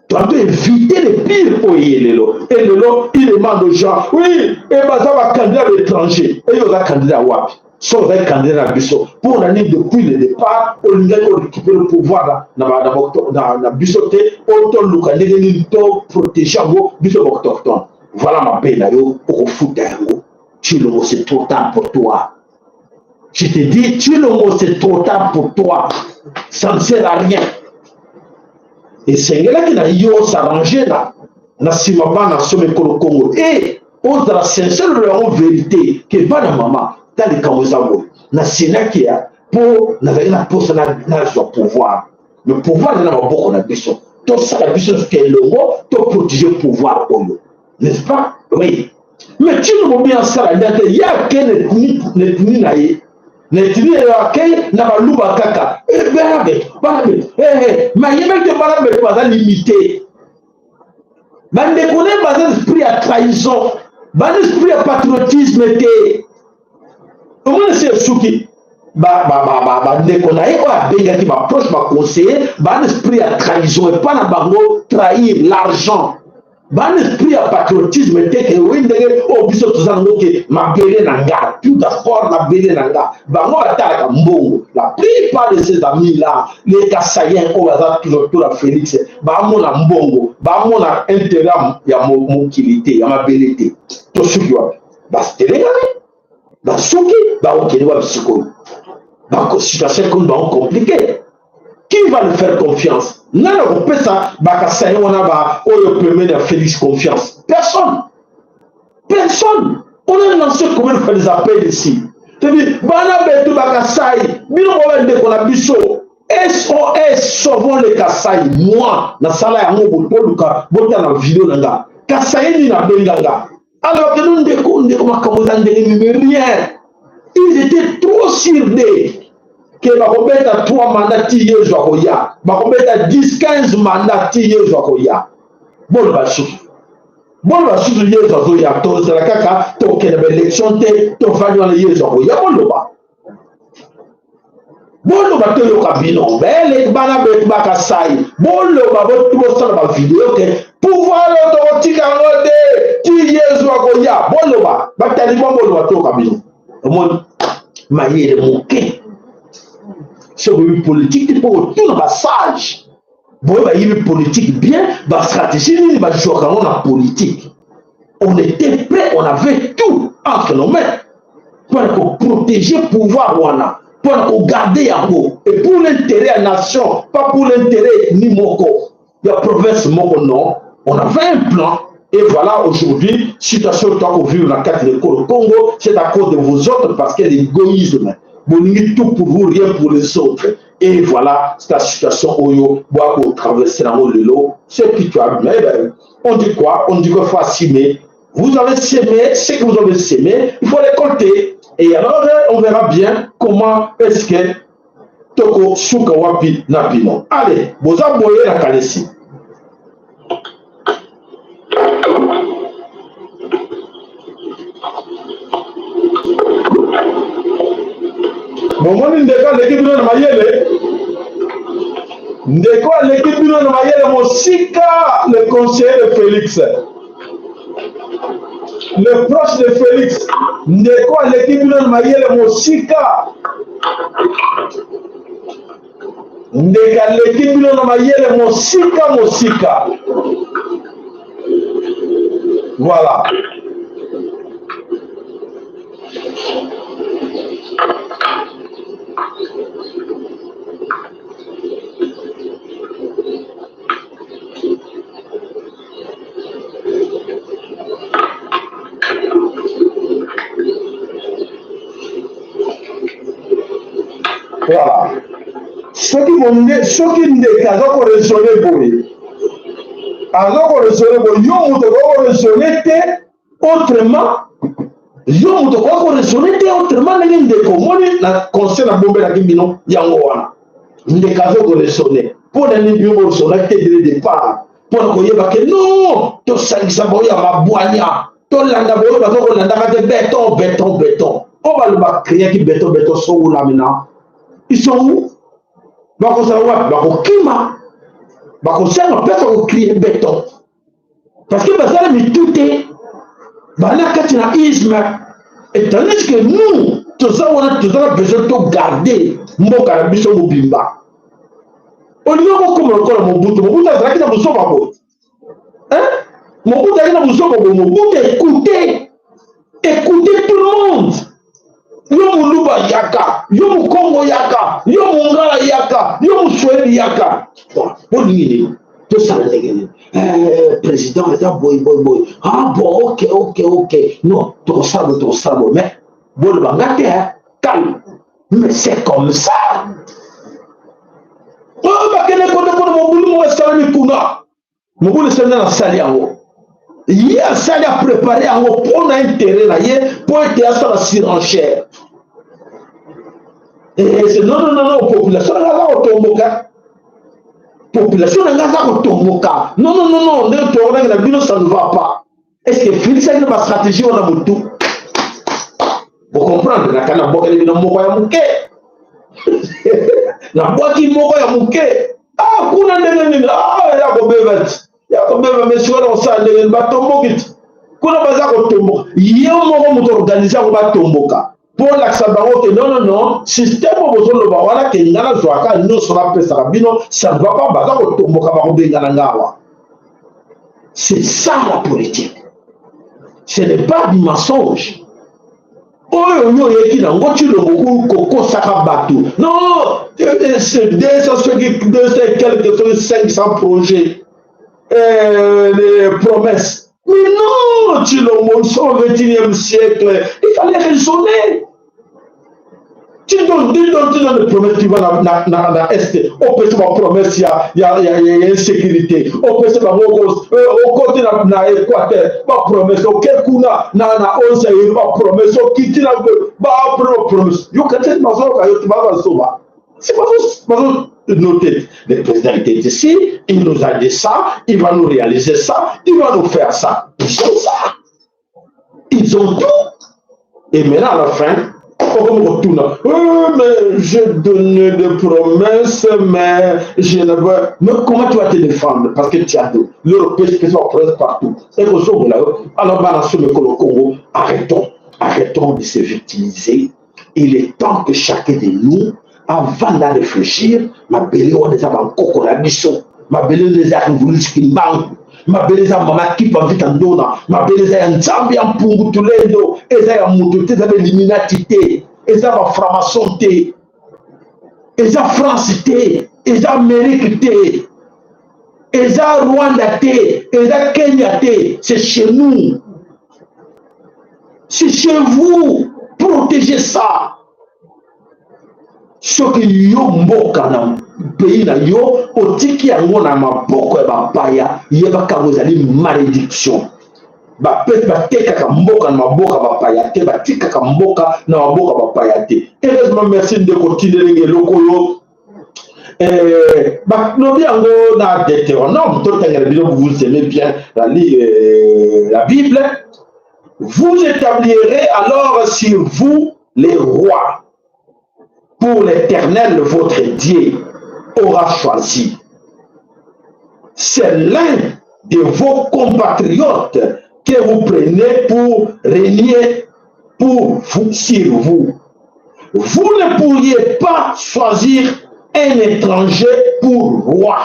Tu dois éviter le pire pour y aller. Et le lot, il demande aux gens, oui, et ça va candidat à l'étranger. Et il va candidat à WAP. Sauf un candidat à Bissot. Pour l'année depuis le départ, on a récupéré le pouvoir dans Bissot, on a protéger Bissot autochtone. Voilà ma peine, pour foutre. Chilombo, c'est trop tard pour toi. Je te dis, Chilombo, c'est trop tard pour toi. Ça ne sert à rien. Et c'est là qu'il a eu s'arranger là. Na simaba na somme Congo. Et on a sincère en vérité que va na maman dans les Kamozamo. Na sina qui a pour na poste na pouvoir. Le pouvoir na beaucoup na biso. Tout ça la biso que le mot to protéger le pouvoir Congo. N'est-ce pas? Oui. Mais tu ne peux bien ça il y a quel ne naïe. Netini yake na baluba kaka barabe mais yemel te barabe pas limité bande connaît pas esprit à trahison bande esprit à patriotisme te au moins c'est souki bande connaît ou a benga qui m'approche m'a conseiller bande esprit à trahison et pas na bango trahir l'argent. Ban esprit à patriotisme te que oui ndenge o biso tozango ke mabele nanga tout d'accord mabele nanga bango ataka mbongo. La plupart de ces amis là les Kassaïens au hasard toujours la Félix bango na mbongo bango na intérêt ya mokilité ya mabelité to suki wa bastelenga ba suki ba okeli wa bisiko ba situation comme ba compliqué. Qui va le faire confiance? Non, on peut ça, Bakassaï, on a le premier de Félix confiance. Personne. Personne. On a lancé combien de fois des appels ici. Tu dis, Bana Betou Bakassaï, Bino Mouende Konabiso, SOS, sauvons les Kassaï. Moi, na sala ya Mobo, Poluka, Bota na vidéo nanga. Kassaï ni na Benganga. Alors que nous ne rien. Ils étaient trop surdés. Que bakobeta 3 mandats tiye jokoya bakobeta 10-15 mandats tiye jokoya bon basuki ye jokoya to zela kaka to kena élection te to vanyo ye jokoya boloba to yo kabino bele bana be bakasai boloba bo sala ba vidéo ke pouvoir to tika ngode tiye jokoya boloba batali boloba to kabino mon mayele moke. C'est une politique pour tout le passage. Bon, il y a une politique bien, la stratégie, il va jouer quand on a politique. On était prêts, on avait tout entre nos mains pour protéger le pouvoir, pour garder Yango. Et pour l'intérêt de la nation, pas pour l'intérêt ni Moko. La province Moko, non. On avait un plan. Et voilà, aujourd'hui, situation qu'on vit dans la carte de Congo, c'est à cause de vous autres parce qu'il y a l'égoïsme. Vous n'avez tout pour vous, rien pour les autres. Et voilà, c'est la situation où vous traversez dans le lot. C'est pitoyable. Mais ben, on dit quoi? On dit qu'il faut s'aimer. Vous avez sémé, ce que vous avez sémé, il faut récolter. Et alors, on verra bien comment est-ce que Toko Souka Wapi Nabino. Allez, vous aboyez la Kalesi. Momoni ndeko l'équipe de Mayele. Ndeko l'équipe de Mayele Mosika, le conseiller de Félix. Le proche de Félix. Ndeko l'équipe de Mayele Mosika. Ndeko l'équipe de Mayele Mosika. Voilà. Voilà. Ceux qui ont raisonné pour eux, autrement, la conseil na bombe la Kimbino, Yangoana. Des cas qui raisonné. Pour les numéros sur la tête de départ, pour que non, tout ça, ça va y avoir boigna, tout l'anda, béton. On va le créer qui béton, sont où là maintenant? Ils sont où? Bako sawa, bako kima, bako sema pesa créer béton. Parce que bazala mi tout est, bala katina isme. Et tandis que nous, tout ça, on a besoin de garder mboka biso mobimba. On lui a comme encore Mobutu a zaki na buso babo. Hein? Mobutu a na buso babo, Mobutu écoutez tout le monde. Yo Muluba yaka, yo Mukongo yaka, yo Mungala yaka, yo Musweli yaka. Bon, nini, tout ça président, boy. Ah bon, ok. Non, ton sabo, mais bon le bangate, calme. Mais c'est comme ça. Oh, bah quel est mon boulot, moi salami kuna. Mon boulot c'est dans la salle en haut. Il y a ça à préparer en haut pour intérêt là, pour être à la surenchère. Et c'est non, population là au Tomboka. Population là au Tomboka. Non, le Bino ça ne va pas. Est-ce que Félix a une stratégie on a tout? Vous comprenez, la canne à boire les Bino Moya Mouké. La boîte qui Moya Mouké. Ah, kuna nene, ah, Yakobevet, monsieur, on s'en est le bâton Mokit. Kuna Bazar au Tomboka. Yé au moment où organisé au bâton Tomboka. Pour l'accès que non, système au besoin de Bawala, que Nana Zoaka, nous sera Pesarabino, ça ne va pas Bazar au Tomboka Barobenganangawa. C'est ça la politique. Ce n'est pas du mensonge. Oh, qui n'a pas eu le beaucoup Coco Sakabatu. Non, c'est 500 projets, les promesses. Mais non, tu le monde au XXIe siècle, il fallait raisonner. Tu donnes des promesses, tu vas dans l'Est, on peut se promesse, il y a insécurité, on peut se faire au côté de l'Équateur, pas promesse, au Kekuna, on sait pas promesse, au Kitila, pas promesse. You can tell me, c'est pas noter. Le président était ici, il nous a dit ça, il va nous réaliser ça, il va nous faire ça. Ils ont ça. Ils ont tout. Et maintenant, à la fin, on retourne. Mais j'ai donné des promesses, mais je ne veux. Mais comment tu vas te défendre? Parce que tu as tout. L'Europe est présente partout. Et que ce soit là, alors, le Congo, arrêtons de se victimiser. Il est temps que chacun de nous, avant de réfléchir, ma belle, on est avant Coco la mission. Ma belle, les armes, vous qui manquent. mabeleza mama kipa vita ndona mabeleza ya nzambe ya mpungu tulendo eza ya mutu te eza eliminati te eza ba franc-maçon te eza France te eza Amérique te eza Rwanda te eza Kenya te, c'est chez nous, c'est chez vous. Protégez ça. Ce qui yo mboka na pays na yo otiki yango na maboko ya bapaya yebaka bozali malédiction. Bapete batekaka mboka na maboka bapaya te batikaka mboka na maboka bapaya te. Heureusement merci de continuer eloko yo. Nous dans Deutéronome, vous aimez bien la Bible. Vous établirez alors sur vous les rois pour l'Éternel votre Dieu aura choisi. C'est l'un de vos compatriotes que vous prenez pour régner pour vous, sur vous. Vous ne pourriez pas choisir un étranger pour roi.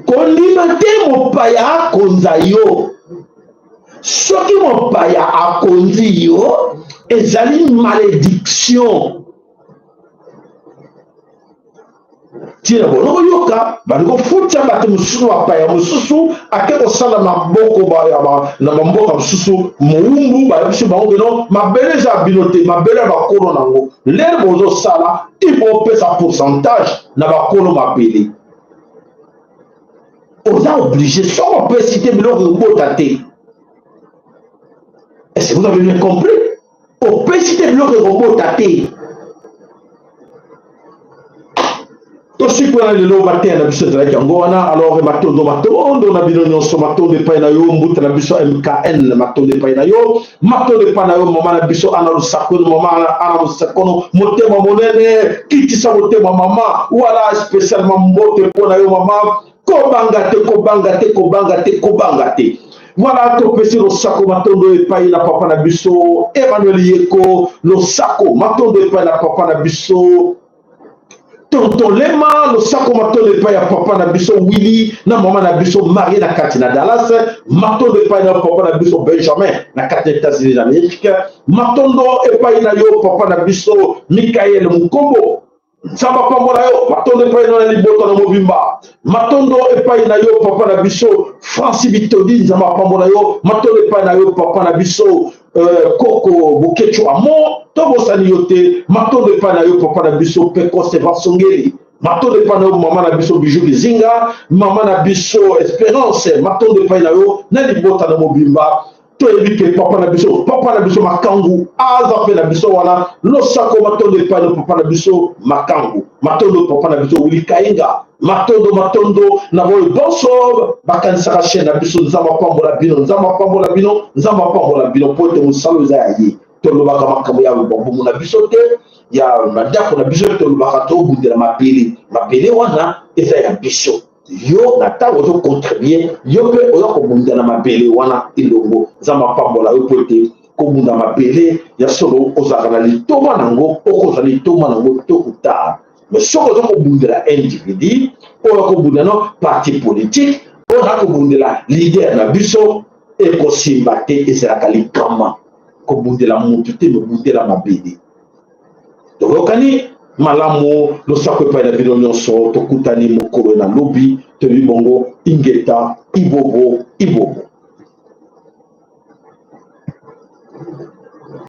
Kondimate mopaya akonza yo. Soki mopaya akonzi yo, ezali malédiction. Tina bono yoka, bango futa bate mususu mopaya mususu ake kosala maboko ba ya ba na mboka mususu muumbu ba biso bango bino mabeleza binote mabela bakolo nango. Lere bozo sala ipo pesa pourcentage na bakolo mabele. On a obligé, sans on peut citer le robotate. Est-ce que vous avez bien compris? On peut citer le robotate. Tout ce qu'on a le matin, on a vu ce que alors matondo matondo na bino nyonso matondo pa na yo mbuta na biso MKN matondo pa na yo mama na biso ana lusakolo mama ana lusakolo motema monene kitisa motema mama wala spécialement mbote po na yo mama kobanga te. Voilà topesi losako matondo epai na papa na biso Emmanuel Yeko losako matondo epai na papa na biso Tonton Lema losako matondo epai ya papa na biso Willy na mama na biso Marie na kati na Dallas matondo epai na papa na biso Benjamin na kati na États-Unis d'Amérique matondo epai na yo papa na biso Michael Mukombo Samba pambola yo matondo epai na liboto na mobimba matondo epai na yo papa na biso Francis Bitodi nzamba pambola yo matondo epai na yo papa na biso Koko Bukecho Amo tobo sani yote matondo epai na yo papa na biso Peko Seba Songeli matondo epai na yo mama na biso Bijou Bizinga mama na biso Espérance matondo epai na yo na liboto na mobimba toyebike papa na biso makangu aza pe na biso wana losako matondo epai na papa na biso makangu matondo papa na biso Willy Kainga matondo na boyo bonso bakanisaka chaîne na biso nzamba pambola bino po te mosalo eza ya ye tolobaka makambo ya babumu na biso te ya madako na biso tolobaka tobundela mapele wana eza ya biso yo na ntango ozocontribue yo mpe oza kobunda na mabele wana elongo nzamba pambola yo po ete kobunda mabele ya solo ozalaka na litoma nango okozala litoma nango tokutara mais soki oza kobundela individu oyo kobunda no parti politique oyo nakobundela lider na biso ekosimba te ezalaka likama kobundela mutu te mobundela mabele toyokani malamu losako epai na bino nyonso tokutani mokolo na lobi toyebi bongo ingeta ibobo